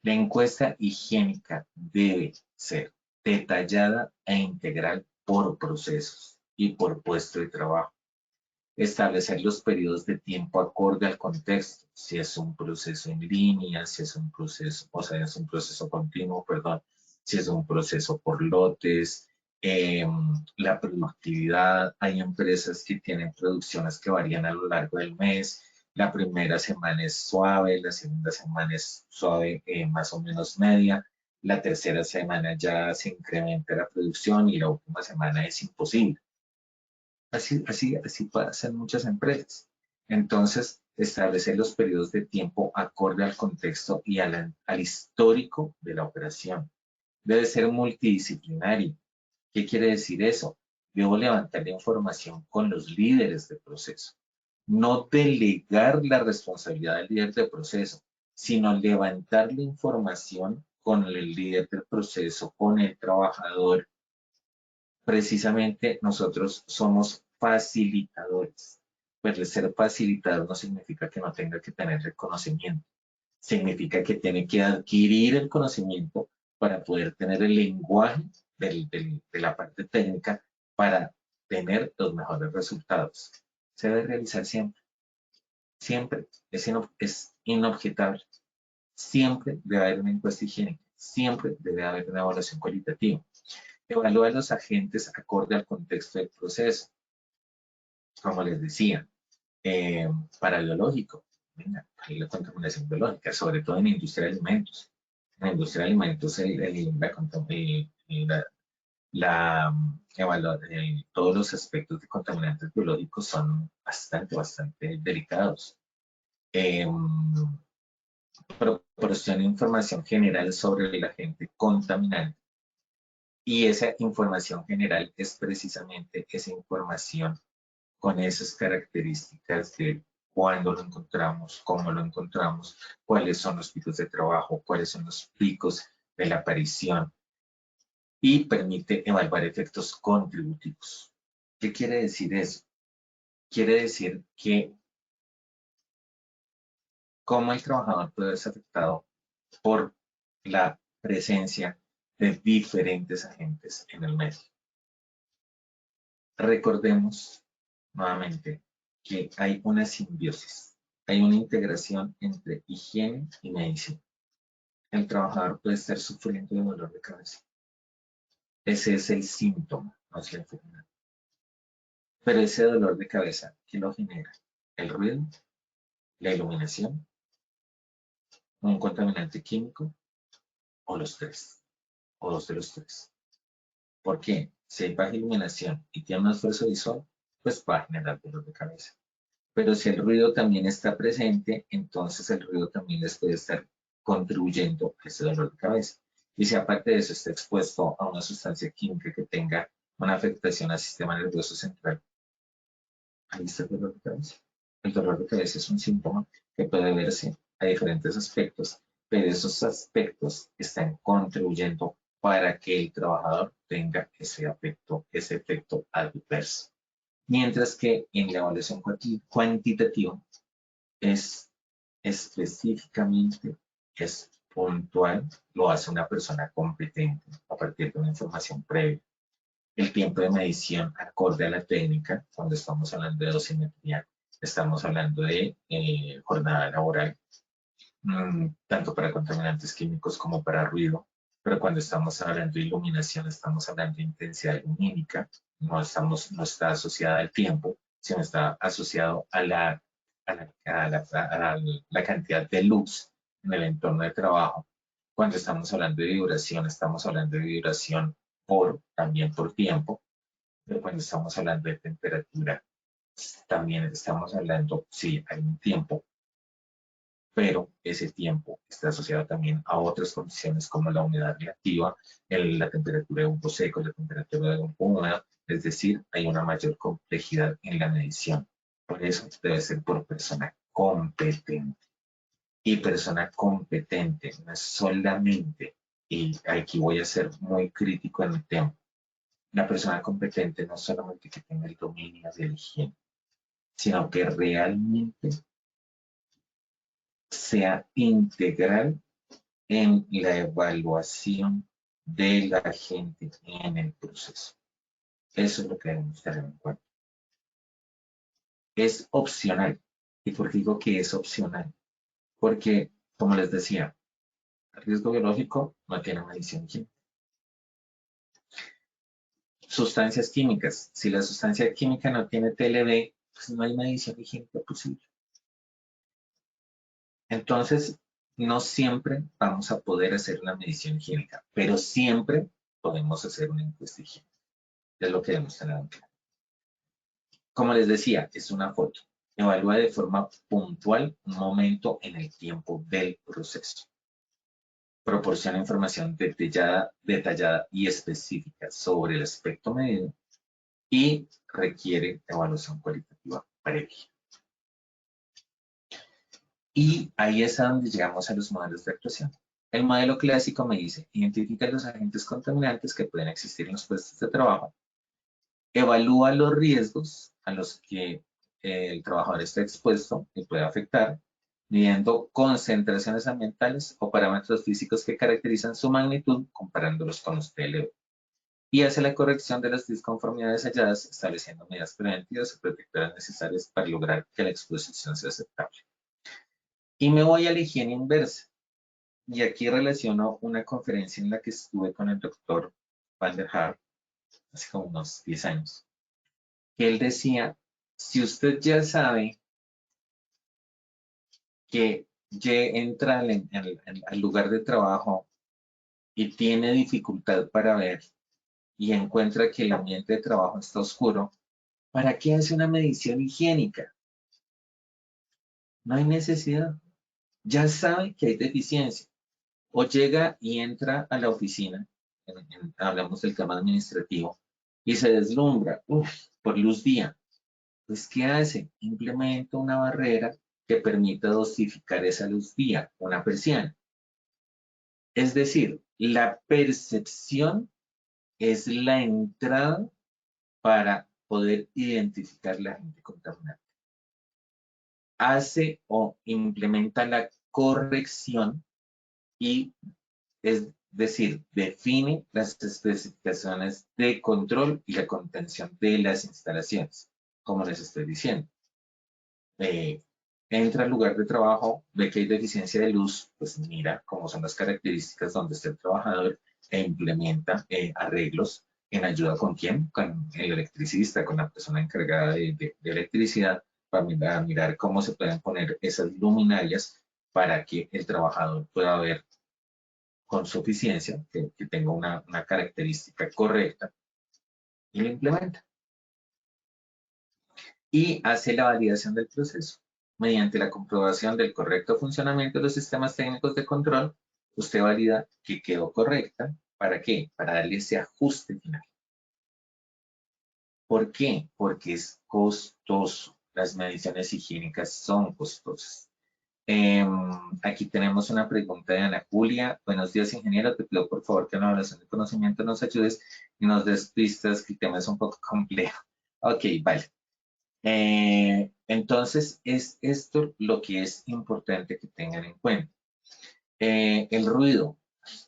Speaker 3: La encuesta higiénica debe ser detallada e integral por procesos y por puesto de trabajo. Establecer los periodos de tiempo acorde al contexto, si es un proceso en línea, si es un proceso, o sea, es un proceso continuo, perdón, si es un proceso por lotes, la productividad, hay empresas que tienen producciones que varían a lo largo del mes, La primera semana es suave, la segunda semana es suave, más o menos media, la tercera semana ya se incrementa la producción y la última semana es imposible. Así pasa en muchas empresas. Entonces, establecer los periodos de tiempo acorde al contexto y al histórico de la operación. Debe ser multidisciplinario. ¿Qué quiere decir eso? Debo levantar la información con los líderes de proceso. No delegar la responsabilidad del líder de proceso, sino levantar la información con el líder del proceso, con el trabajador. Precisamente nosotros somos facilitadores. Pues el ser facilitador no significa que no tenga que tener el conocimiento. Significa que tiene que adquirir el conocimiento para poder tener el lenguaje de la parte técnica para tener los mejores resultados. Se debe realizar siempre. Siempre. Es inobjetable. Siempre debe haber una encuesta higiénica. Siempre debe haber una evaluación cualitativa. Evalúa a los agentes acorde al contexto del proceso. Como les decía, para biológico, venga, ahí la contaminación biológica, sobre todo en la industria de alimentos. En la industria de alimentos, todos los aspectos de contaminantes biológicos son bastante delicados. Proporciona información general sobre el agente contaminante. Y esa información general es precisamente esa información con esas características de cuándo lo encontramos, cómo lo encontramos, cuáles son los picos de trabajo, cuáles son los picos de la aparición y permite evaluar efectos contributivos. ¿Qué quiere decir eso? Quiere decir que cómo el trabajador puede ser afectado por la presencia de diferentes agentes en el medio. Recordemos nuevamente que hay una simbiosis, hay una integración entre higiene y medicina. El trabajador puede estar sufriendo de dolor de cabeza. Ese es el síntoma, no es la enfermedad. Pero ese dolor de cabeza, ¿qué lo genera? El ruido, la iluminación, un contaminante químico o los tres, o dos de los tres. ¿Por qué? Si hay baja iluminación y tiene un esfuerzo visual, pues va a generar dolor de cabeza. Pero si el ruido también está presente, entonces el ruido también les puede estar contribuyendo a ese dolor de cabeza. Y si aparte de eso está expuesto a una sustancia química que tenga una afectación al sistema nervioso central, ahí está el dolor de cabeza. El dolor de cabeza es un síntoma que puede verse a diferentes aspectos, pero esos aspectos están contribuyendo para que el trabajador tenga ese efecto adverso. Mientras que en la evaluación cuantitativa es específicamente, es puntual, lo hace una persona competente a partir de una información previa. El tiempo de medición acorde a la técnica, cuando estamos hablando de dosimetría, estamos hablando de jornada laboral, tanto para contaminantes químicos como para ruido, pero cuando estamos hablando de iluminación, estamos hablando de intensidad lumínica, no está asociada al tiempo, sino está asociado a la cantidad de luz en el entorno de trabajo. Cuando estamos hablando de vibración, estamos hablando de vibración también por tiempo, pero cuando estamos hablando de temperatura, también estamos hablando, sí, hay un tiempo, pero ese tiempo está asociado también a otras condiciones como la humedad relativa, la temperatura de un seco, la temperatura de un húmedo, es decir, hay una mayor complejidad en la medición. Por eso debe ser por persona competente. Y persona competente no es solamente, y aquí voy a ser muy crítico en el tema, la persona competente no solamente que tenga el dominio de la higiene, sino que realmente sea integral en la evaluación de la gente en el proceso. Eso es lo que debemos tener en cuenta. Es opcional. ¿Y por qué digo que es opcional? Porque, como les decía, el riesgo biológico no tiene medición química. Sustancias químicas. Si la sustancia química no tiene TLV, pues no hay medición química posible. Entonces, no siempre vamos a poder hacer una medición higiénica, pero siempre podemos hacer una encuesta higiénica. Es lo que debemos tener en cuenta. Como les decía, es una foto. Evalúa de forma puntual un momento en el tiempo del proceso. Proporciona información detallada y específica sobre el aspecto medido y requiere evaluación cualitativa previa. Y ahí es a donde llegamos a los modelos de actuación. El modelo clásico me dice, identifica los agentes contaminantes que pueden existir en los puestos de trabajo, evalúa los riesgos a los que el trabajador está expuesto y puede afectar, midiendo concentraciones ambientales o parámetros físicos que caracterizan su magnitud comparándolos con los TLV. Y hace la corrección de las disconformidades halladas, estableciendo medidas preventivas y protectoras necesarias para lograr que la exposición sea aceptable. Y me voy a la higiene inversa. Y aquí relaciono una conferencia en la que estuve con el doctor Van der Haar hace como unos 10 años. Que él decía, si usted ya sabe que entra al lugar de trabajo y tiene dificultad para ver y encuentra que el ambiente de trabajo está oscuro, ¿para qué hace una medición higiénica? No hay necesidad. Ya sabe que hay deficiencia. O llega y entra a la oficina, hablamos del tema administrativo, y se deslumbra por luz día. Pues, ¿qué hace? Implementa una barrera que permita dosificar esa luz día, una persiana. Es decir, la percepción es la entrada para poder identificar la agente contaminante. Hace o implementa la corrección y, es decir, define las especificaciones de control y la contención de las instalaciones, como les estoy diciendo. Entra al lugar de trabajo, ve que hay deficiencia de luz, pues mira cómo son las características donde está el trabajador e implementa arreglos en ayuda con quién, con el electricista, con la persona encargada de electricidad, para mirar cómo se pueden poner esas luminarias para que el trabajador pueda ver con suficiencia, que tenga una característica correcta, y lo implementa. Y hace la validación del proceso. Mediante la comprobación del correcto funcionamiento de los sistemas técnicos de control, usted valida que quedó correcta. ¿Para qué? Para darle ese ajuste final. ¿Por qué? Porque es costoso. Las mediciones higiénicas son costosas. Aquí tenemos una pregunta de Ana Julia. Buenos días, ingeniero. Te pido por favor que en la evaluación de conocimiento nos ayudes y nos des pistas, que el tema es un poco complejo. Ok, vale. Entonces, es esto lo que es importante que tengan en cuenta. El ruido.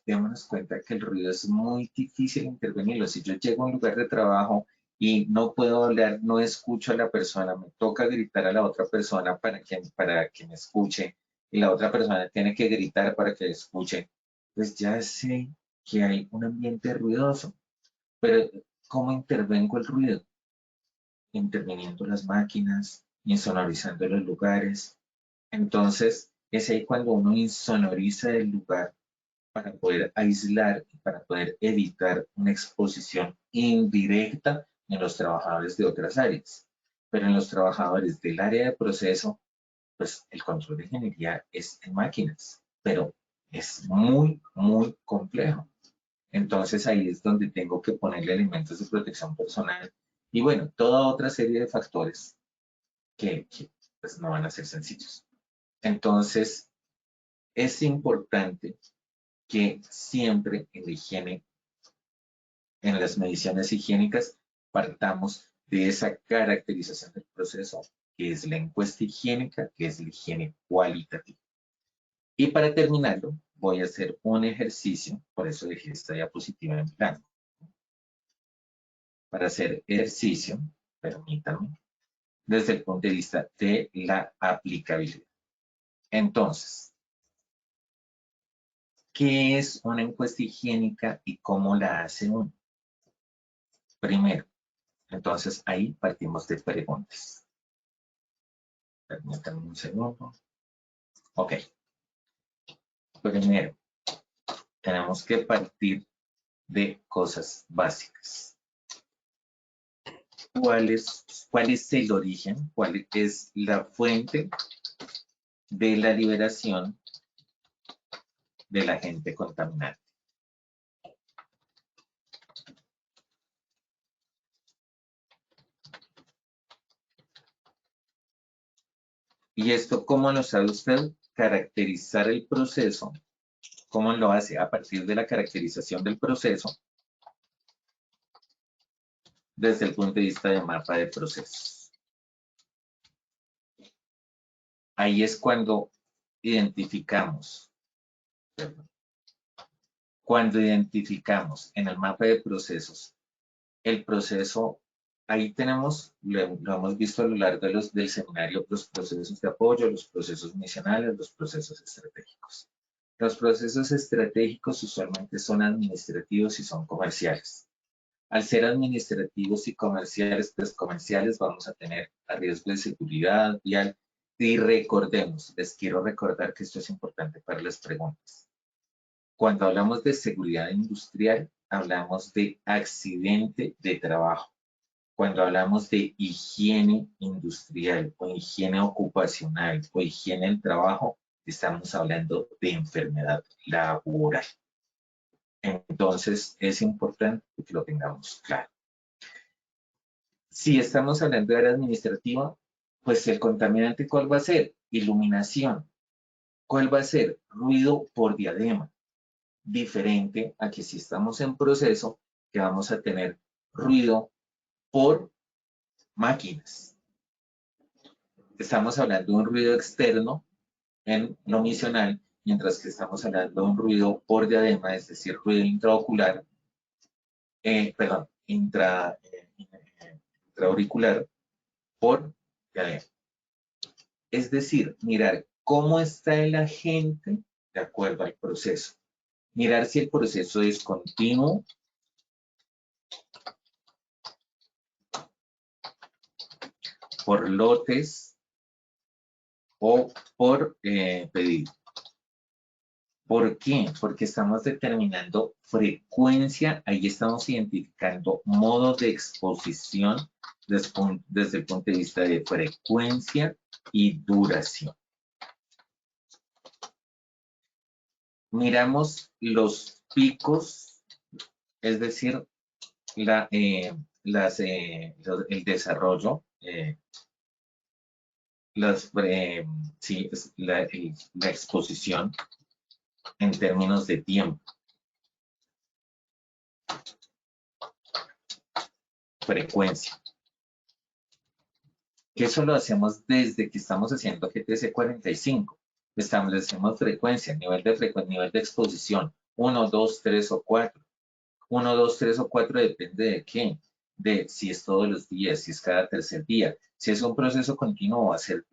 Speaker 3: Démonos cuenta que el ruido es muy difícil intervenirlo. Si yo llego a un lugar de trabajo y no puedo hablar, no escucho a la persona, me toca gritar a la otra persona para que me escuche, y la otra persona tiene que gritar para que escuche, pues ya sé que hay un ambiente ruidoso. Pero, ¿cómo intervengo el ruido? Interviniendo las máquinas, insonorizando los lugares. Entonces, es ahí cuando uno insonoriza el lugar para poder aislar y para poder evitar una exposición indirecta en los trabajadores de otras áreas. Pero en los trabajadores del área de proceso, pues el control de ingeniería es en máquinas, pero es muy, muy complejo. Entonces ahí es donde tengo que ponerle elementos de protección personal y bueno, toda otra serie de factores que pues no van a ser sencillos. Entonces es importante que siempre en la higiene, en las mediciones higiénicas, partamos de esa caracterización del proceso, que es la encuesta higiénica, que es la higiene cualitativa. Y para terminarlo, voy a hacer un ejercicio, por eso dejé esta diapositiva en blanco. Para hacer ejercicio, permítanme, desde el punto de vista de la aplicabilidad. Entonces, ¿qué es una encuesta higiénica y cómo la hace uno? Primero, entonces ahí partimos de preguntas. Permítanme un segundo. Ok. Primero, tenemos que partir de cosas básicas. ¿Cuál es el origen? ¿Cuál es la fuente de la liberación del agente contaminante? ¿Y esto cómo lo sabe usted? Caracterizar el proceso. ¿Cómo lo hace? A partir de la caracterización del proceso desde el punto de vista de mapa de procesos. Ahí es cuando identificamos. Cuando identificamos en el mapa de procesos el proceso, ahí tenemos, lo hemos visto a lo largo del seminario, los procesos de apoyo, los procesos misionales, los procesos estratégicos. Los procesos estratégicos usualmente son administrativos y son comerciales. Al ser administrativos y comerciales, pues comerciales vamos a tener a riesgo de seguridad vial. Y recordemos, les quiero recordar que esto es importante para las preguntas. Cuando hablamos de seguridad industrial, hablamos de accidente de trabajo. Cuando hablamos de higiene industrial o higiene ocupacional o higiene del trabajo, estamos hablando de enfermedad laboral. Entonces, es importante que lo tengamos claro. Si estamos hablando de área administrativa, pues el contaminante, ¿cuál va a ser? Iluminación. ¿Cuál va a ser? Ruido por diadema. Diferente a que si estamos en proceso, que vamos a tener ruido por máquinas. Estamos hablando de un ruido externo en lo misional, mientras que estamos hablando de un ruido por diadema, es decir, ruido intraocular, intraauricular por diadema. Es decir, mirar cómo está el agente de acuerdo al proceso. Mirar si el proceso es continuo, por lotes o por pedido. ¿Por qué? Porque estamos determinando frecuencia, ahí estamos identificando modos de exposición desde el punto de vista de frecuencia y duración. Miramos los picos, es decir, el desarrollo, la exposición en términos de tiempo. Frecuencia. Que eso lo hacemos desde que estamos haciendo GTC 45. Establecemos frecuencia, nivel de exposición, 1, 2, 3 o 4. 1, 2, 3 o 4 depende de qué, de si es todos los días, si es cada tercer día. Si es un proceso continuo, va a ser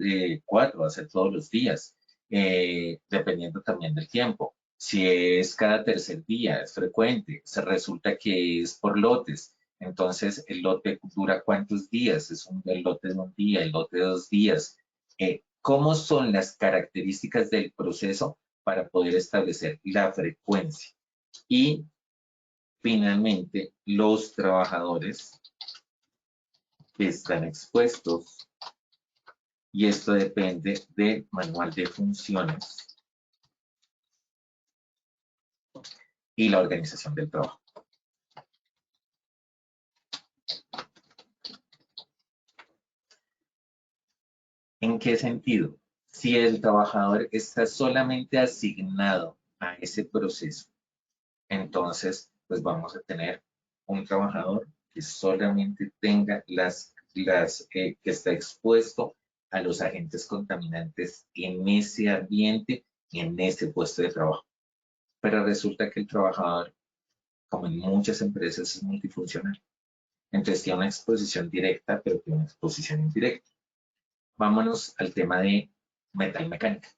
Speaker 3: 4, va a ser todos los días, dependiendo también del tiempo. Si es cada tercer día, es frecuente, se resulta que es por lotes. Entonces, el lote dura ¿cuántos días? Es el lote de un día, el lote de 2 días. ¿Cómo son las características del proceso para poder establecer la frecuencia? Y finalmente, los trabajadores que están expuestos, y esto depende del manual de funciones y la organización del trabajo. ¿En qué sentido? Si el trabajador está solamente asignado a ese proceso, entonces pues vamos a tener un trabajador que solamente tenga que está expuesto a los agentes contaminantes en ese ambiente, en ese puesto de trabajo. Pero resulta que el trabajador, como en muchas empresas, es multifuncional. Entonces tiene una exposición directa, pero tiene una exposición indirecta. Vámonos al tema de metalmecánica.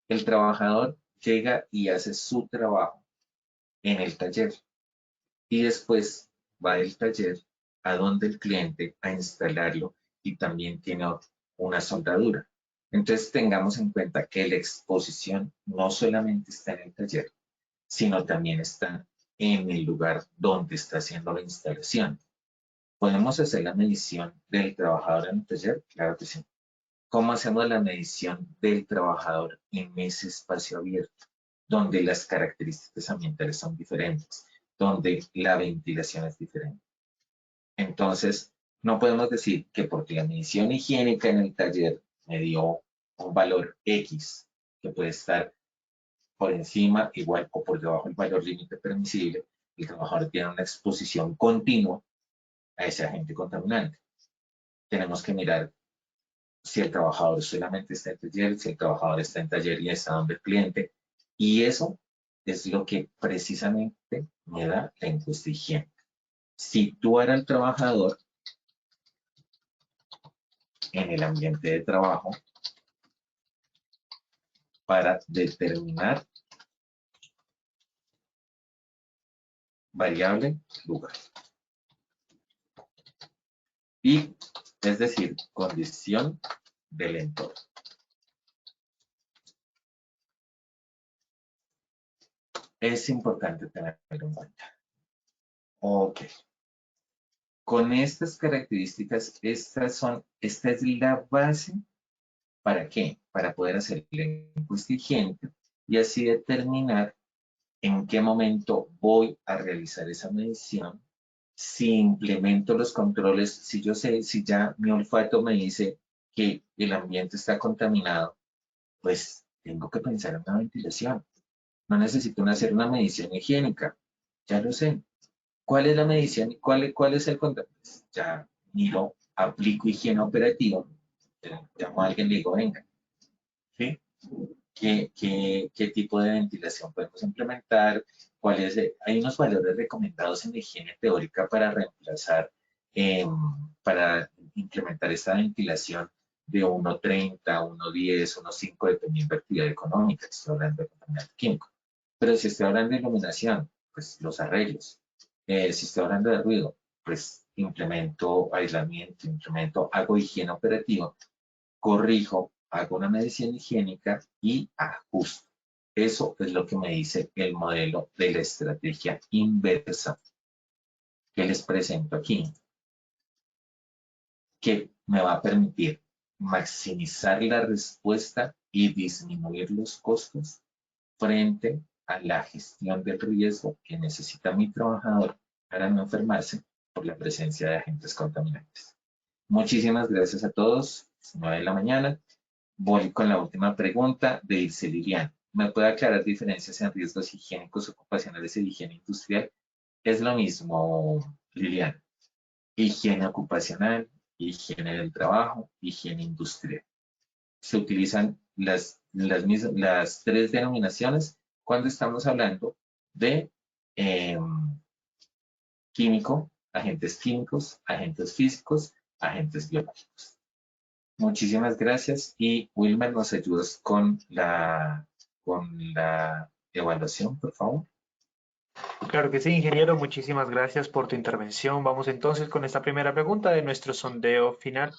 Speaker 3: El trabajador llega y hace su trabajo en el taller y después va del taller a donde el cliente a instalarlo y también tiene una soldadura. Entonces tengamos en cuenta que la exposición no solamente está en el taller, sino también está en el lugar donde está haciendo la instalación. ¿Podemos hacer la medición del trabajador en el taller? Claro que sí. ¿Cómo hacemos la medición del trabajador en ese espacio abierto, donde las características ambientales son diferentes, donde la ventilación es diferente? Entonces, no podemos decir que porque la medición higiénica en el taller me dio un valor X, que puede estar por encima, igual o por debajo del valor límite permisible, el trabajador tiene una exposición continua a ese agente contaminante. Tenemos que mirar si el trabajador solamente está en taller, si el trabajador está en taller y está donde el cliente. Y eso es lo que precisamente me da la encuesta higiénica. Situar al trabajador en el ambiente de trabajo para determinar variable lugar. Y, es decir, condición del entorno. Es importante tenerlo en cuenta. Ok. Con estas características, esta es la base. ¿Para qué? Para poder hacer la encuesta higiénica y así determinar en qué momento voy a realizar esa medición, si implemento los controles, si yo sé, si ya mi olfato me dice que el ambiente está contaminado, pues tengo que pensar en una ventilación. No necesito hacer una medición higiénica, ya lo sé. ¿Cuál es la medición? ¿Cuál es el control? Pues ya miro, aplico higiene operativa, llamo a alguien y le digo, venga, ¿sí? ¿Qué tipo de ventilación podemos implementar? Hay unos valores recomendados en la higiene teórica para reemplazar, para implementar esta ventilación de 1.30, 1.10, 1.5, dependiendo de la actividad económica. Estoy hablando de contaminante químico. Pero si estoy hablando de iluminación, pues los arreglos. Si estoy hablando de ruido, pues implemento aislamiento, hago higiene operativa, corrijo, hago una medición higiénica y ajusto. Eso es lo que me dice el modelo de la estrategia inversa que les presento aquí, que me va a permitir maximizar la respuesta y disminuir los costos frente a la gestión del riesgo que necesita mi trabajador para no enfermarse por la presencia de agentes contaminantes. Muchísimas gracias a todos. 9 de la mañana. Voy con la última pregunta de Ilse Lilian. ¿Me puede aclarar diferencias en riesgos higiénicos ocupacionales y higiene industrial? Es lo mismo, Lilian. Higiene ocupacional, higiene del trabajo, higiene industrial. Se utilizan las tres denominaciones cuando estamos hablando de químico, agentes químicos, agentes físicos, agentes biológicos. Muchísimas gracias y Wilmer, ¿nos ayudas con la evaluación, por favor?
Speaker 2: Claro que sí, ingeniero. Muchísimas gracias por tu intervención. Vamos entonces con esta primera pregunta de nuestro sondeo final.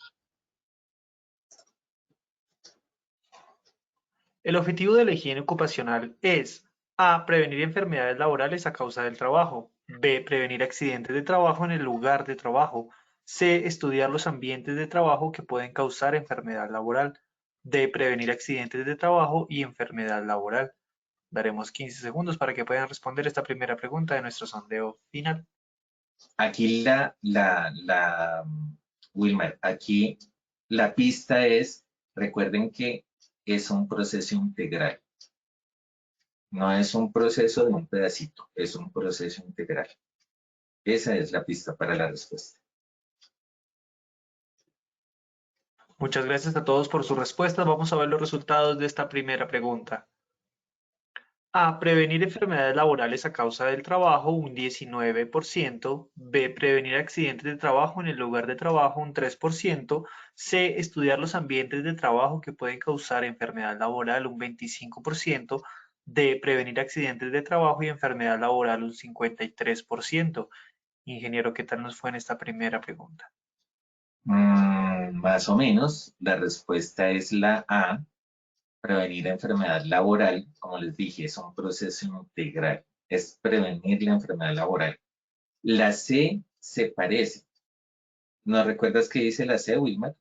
Speaker 2: El objetivo de la higiene ocupacional es A. Prevenir enfermedades laborales a causa del trabajo. B. Prevenir accidentes de trabajo en el lugar de trabajo. C. Estudiar los ambientes de trabajo que pueden causar enfermedad laboral. D. Prevenir accidentes de trabajo y enfermedad laboral. Daremos 15 segundos para que puedan responder esta primera pregunta de nuestro sondeo final.
Speaker 3: Aquí Wilmer, aquí la pista es, recuerden que es un proceso integral. No es un proceso de un pedacito, es un proceso integral. Esa es la pista para la respuesta.
Speaker 2: Muchas gracias a todos por sus respuestas. Vamos a ver los resultados de esta primera pregunta. A. Prevenir enfermedades laborales a causa del trabajo, un 19%. B. Prevenir accidentes de trabajo en el lugar de trabajo, un 3%. C. Estudiar los ambientes de trabajo que pueden causar enfermedad laboral, un 25%. D. Prevenir accidentes de trabajo y enfermedad laboral, un 53%. Ingeniero, ¿qué tal nos fue en esta primera pregunta?
Speaker 3: Más o menos, la respuesta es la A. Prevenir la enfermedad laboral, como les dije, es un proceso integral. Es prevenir la enfermedad laboral. La C se parece. ¿No recuerdas qué dice la C, Wilmar?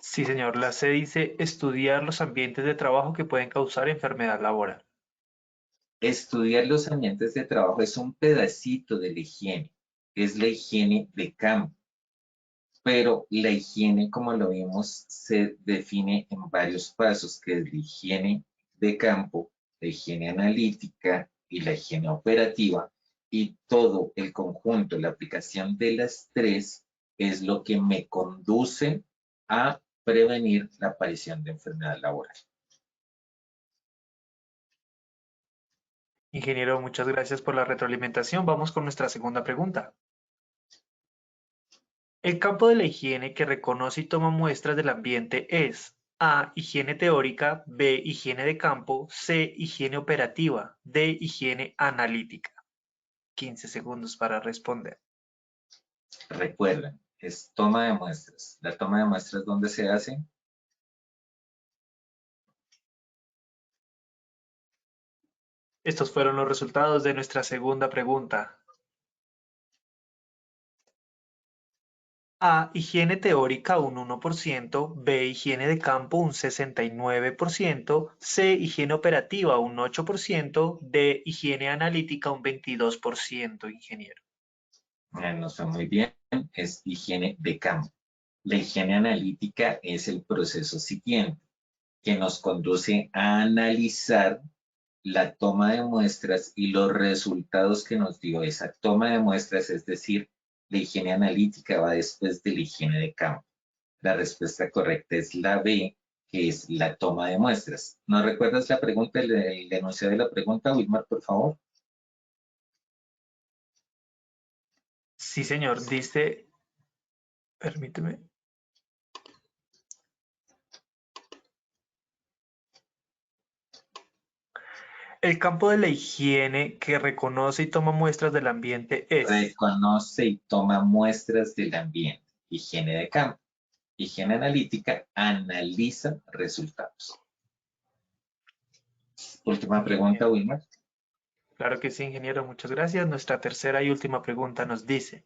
Speaker 2: Sí, señor. La C dice estudiar los ambientes de trabajo que pueden causar enfermedad laboral.
Speaker 3: Estudiar los ambientes de trabajo es un pedacito de la higiene. Es la higiene de campo. Pero la higiene, como lo vimos, se define en varios pasos, que es la higiene de campo, la higiene analítica y la higiene operativa. Y todo el conjunto, la aplicación de las tres, es lo que me conduce a prevenir la aparición de enfermedad laboral.
Speaker 2: Ingeniero, muchas gracias por la retroalimentación. Vamos con nuestra segunda pregunta. El campo de la higiene que reconoce y toma muestras del ambiente es A. Higiene teórica, B. Higiene de campo, C. Higiene operativa, D. Higiene analítica. 15 segundos para responder.
Speaker 3: Recuerden, es toma de muestras. La toma de muestras, ¿dónde se hace?
Speaker 2: Estos fueron los resultados de nuestra segunda pregunta. A. Higiene teórica un 1%, B. Higiene de campo un 69%, C. Higiene operativa un 8%, D. Higiene analítica un 22%, ingeniero.
Speaker 3: No está muy bien, es higiene de campo. La higiene analítica es el proceso siguiente, que nos conduce a analizar la toma de muestras y los resultados que nos dio esa toma de muestras, es decir, la higiene analítica va después de la higiene de campo. La respuesta correcta es la B, que es la toma de muestras. ¿No recuerdas la pregunta, el enunciado de la pregunta, Wilmar, por favor?
Speaker 2: Sí, señor, dice, permíteme. El campo de la higiene que reconoce y toma muestras del ambiente es
Speaker 3: Reconoce y toma muestras del ambiente. Higiene de campo. Higiene analítica analiza resultados. Última pregunta, Wilmar.
Speaker 2: Claro que sí, ingeniero, muchas gracias. Nuestra tercera y última pregunta nos dice,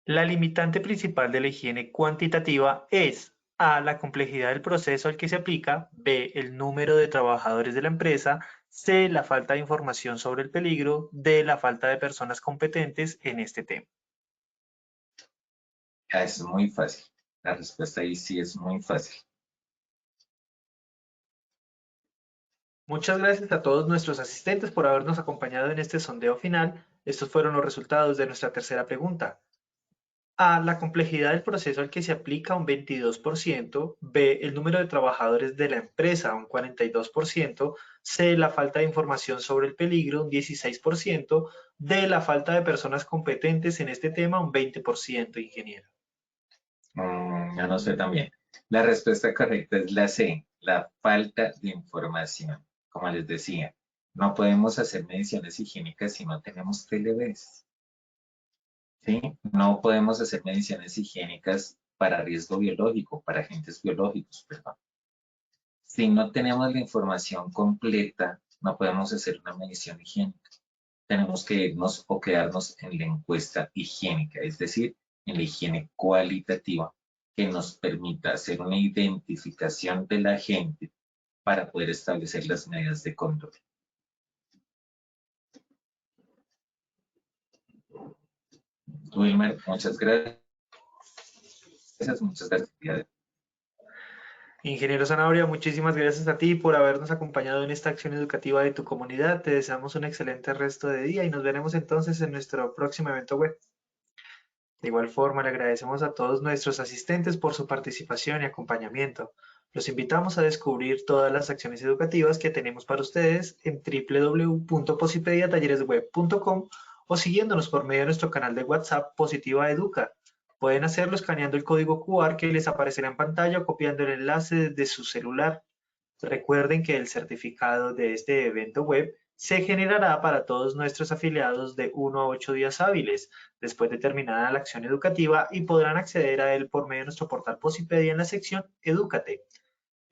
Speaker 2: la limitante principal de la higiene cuantitativa es A, la complejidad del proceso al que se aplica, B, el número de trabajadores de la empresa, C, la falta de información sobre el peligro, D, la falta de personas competentes en este tema.
Speaker 3: Es muy fácil. La respuesta ahí sí es muy fácil.
Speaker 2: Muchas gracias a todos nuestros asistentes por habernos acompañado en este sondeo final. Estos fueron los resultados de nuestra tercera pregunta. A, la complejidad del proceso al que se aplica un 22%, B, el número de trabajadores de la empresa un 42%, C, la falta de información sobre el peligro un 16%, D, la falta de personas competentes en este tema un 20%, ingeniero.
Speaker 3: Ya no sé también. La respuesta correcta es la C, la falta de información. Como les decía, no podemos hacer mediciones higiénicas si no tenemos TLVs. ¿Sí? No podemos hacer mediciones higiénicas para riesgo biológico, para agentes biológicos, perdón. Si no tenemos la información completa, no podemos hacer una medición higiénica. Tenemos que irnos o quedarnos en la encuesta higiénica, es decir, en la higiene cualitativa, que nos permita hacer una identificación de la gente para poder establecer las medidas de control. Wilmer, muchas gracias. Muchas gracias.
Speaker 2: Ingeniero Zanabria, muchísimas gracias a ti por habernos acompañado en esta acción educativa de tu comunidad. Te deseamos un excelente resto de día y nos veremos entonces en nuestro próximo evento web. De igual forma, le agradecemos a todos nuestros asistentes por su participación y acompañamiento. Los invitamos a descubrir todas las acciones educativas que tenemos para ustedes en www.posipediatalleresweb.com o siguiéndonos por medio de nuestro canal de WhatsApp Positiva Educa. Pueden hacerlo escaneando el código QR que les aparecerá en pantalla o copiando el enlace desde su celular. Recuerden que el certificado de este evento web se generará para todos nuestros afiliados de 1 a 8 días hábiles después de terminada la acción educativa y podrán acceder a él por medio de nuestro portal Posipedia en la sección Edúcate.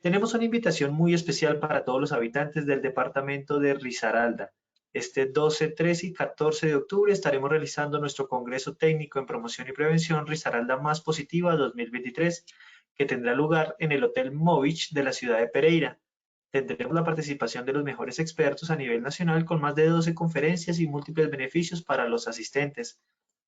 Speaker 2: Tenemos una invitación muy especial para todos los habitantes del departamento de Risaralda. Este 12, 13 y 14 de octubre estaremos realizando nuestro Congreso Técnico en Promoción y Prevención Risaralda Más Positiva 2023, que tendrá lugar en el Hotel Movich de la ciudad de Pereira. Tendremos la participación de los mejores expertos a nivel nacional con más de 12 conferencias y múltiples beneficios para los asistentes.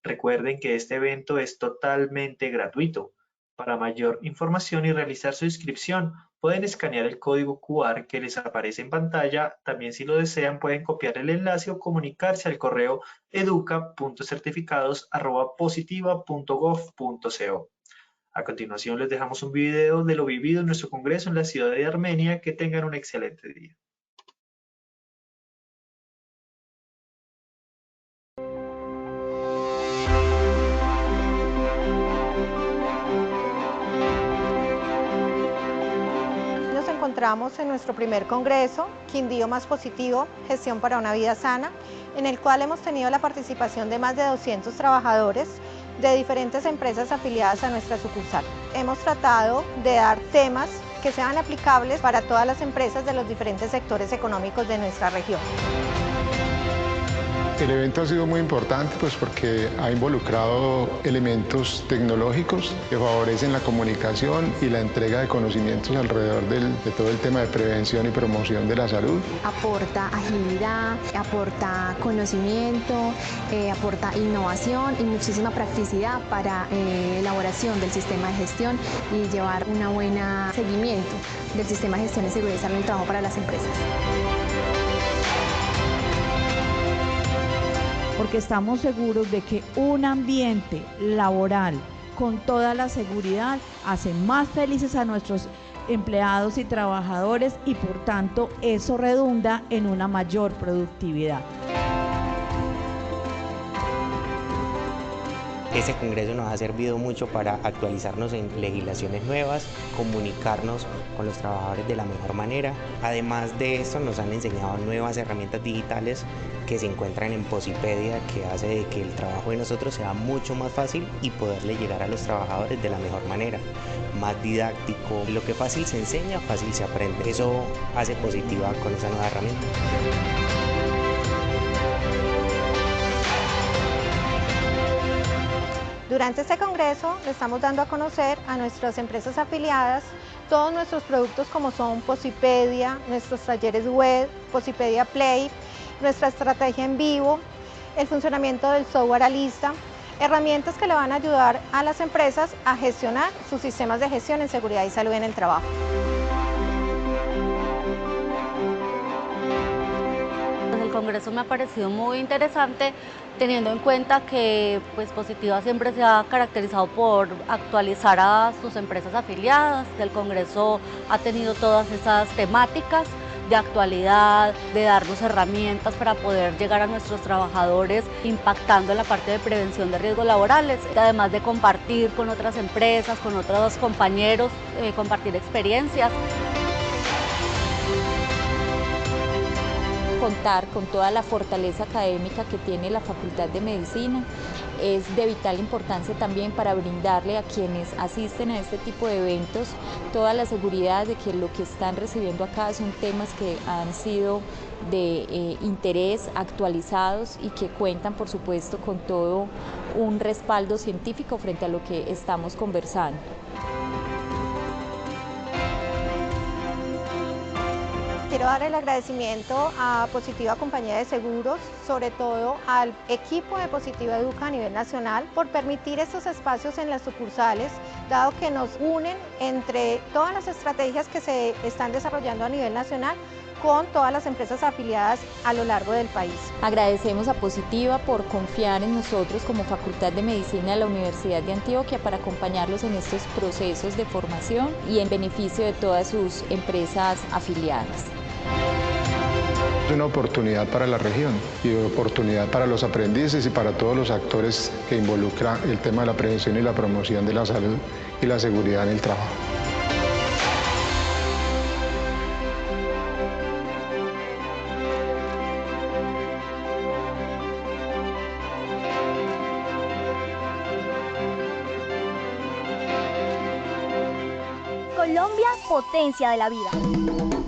Speaker 2: Recuerden que este evento es totalmente gratuito. Para mayor información y realizar su inscripción, pueden escanear el código QR que les aparece en pantalla. También, si lo desean, pueden copiar el enlace o comunicarse al correo educa.certificados@positiva.gov.co. A continuación, les dejamos un video de lo vivido en nuestro congreso en la ciudad de Armenia. Que tengan un excelente día.
Speaker 4: Nos encontramos en nuestro primer congreso, Quindío Más Positivo, Gestión para una Vida Sana, en el cual hemos tenido la participación de más de 200 trabajadores de diferentes empresas afiliadas a nuestra sucursal. Hemos tratado de dar temas que sean aplicables para todas las empresas de los diferentes sectores económicos de nuestra región.
Speaker 5: El evento ha sido muy importante porque ha involucrado elementos tecnológicos que favorecen la comunicación y la entrega de conocimientos alrededor de todo el tema de prevención y promoción de la salud.
Speaker 6: Aporta agilidad, aporta conocimiento, aporta innovación y muchísima practicidad para elaboración del sistema de gestión y llevar un buen seguimiento del sistema de gestión de seguridad y salud en el trabajo para las empresas.
Speaker 7: Porque estamos seguros de que un ambiente laboral con toda la seguridad hace más felices a nuestros empleados y trabajadores y por tanto eso redunda en una mayor productividad.
Speaker 8: Este congreso nos ha servido mucho para actualizarnos en legislaciones nuevas, comunicarnos con los trabajadores de la mejor manera. Además de esto, nos han enseñado nuevas herramientas digitales que se encuentran en Posipedia, que hace de que el trabajo de nosotros sea mucho más fácil y poderle llegar a los trabajadores de la mejor manera, más didáctico. Lo que fácil se enseña, fácil se aprende. Eso hace Positiva con esa nueva herramienta.
Speaker 4: Durante este congreso le estamos dando a conocer a nuestras empresas afiliadas todos nuestros productos como son Posipedia, nuestros talleres web, Posipedia Play, nuestra estrategia en vivo, el funcionamiento del software Alista, herramientas que le van a ayudar a las empresas a gestionar sus sistemas de gestión en seguridad y salud en el trabajo.
Speaker 9: El congreso me ha parecido muy interesante, teniendo en cuenta que Positiva siempre se ha caracterizado por actualizar a sus empresas afiliadas. El congreso ha tenido todas esas temáticas de actualidad, de darnos herramientas para poder llegar a nuestros trabajadores, impactando en la parte de prevención de riesgos laborales, además de compartir con otras empresas, con otros compañeros, compartir experiencias.
Speaker 10: Contar con toda la fortaleza académica que tiene la Facultad de Medicina es de vital importancia también para brindarle a quienes asisten a este tipo de eventos toda la seguridad de que lo que están recibiendo acá son temas que han sido de interés, actualizados y que cuentan por supuesto con todo un respaldo científico frente a lo que estamos conversando.
Speaker 4: Quiero dar el agradecimiento a Positiva Compañía de Seguros, sobre todo al equipo de Positiva Educa a nivel nacional, por permitir estos espacios en las sucursales, dado que nos unen entre todas las estrategias que se están desarrollando a nivel nacional con todas las empresas afiliadas a lo largo del país.
Speaker 10: Agradecemos a Positiva por confiar en nosotros como Facultad de Medicina de la Universidad de Antioquia para acompañarlos en estos procesos de formación y en beneficio de todas sus empresas afiliadas.
Speaker 5: Es una oportunidad para la región y oportunidad para los aprendices y para todos los actores que involucran el tema de la prevención y la promoción de la salud y la seguridad en el trabajo.
Speaker 11: Colombia, potencia de la vida.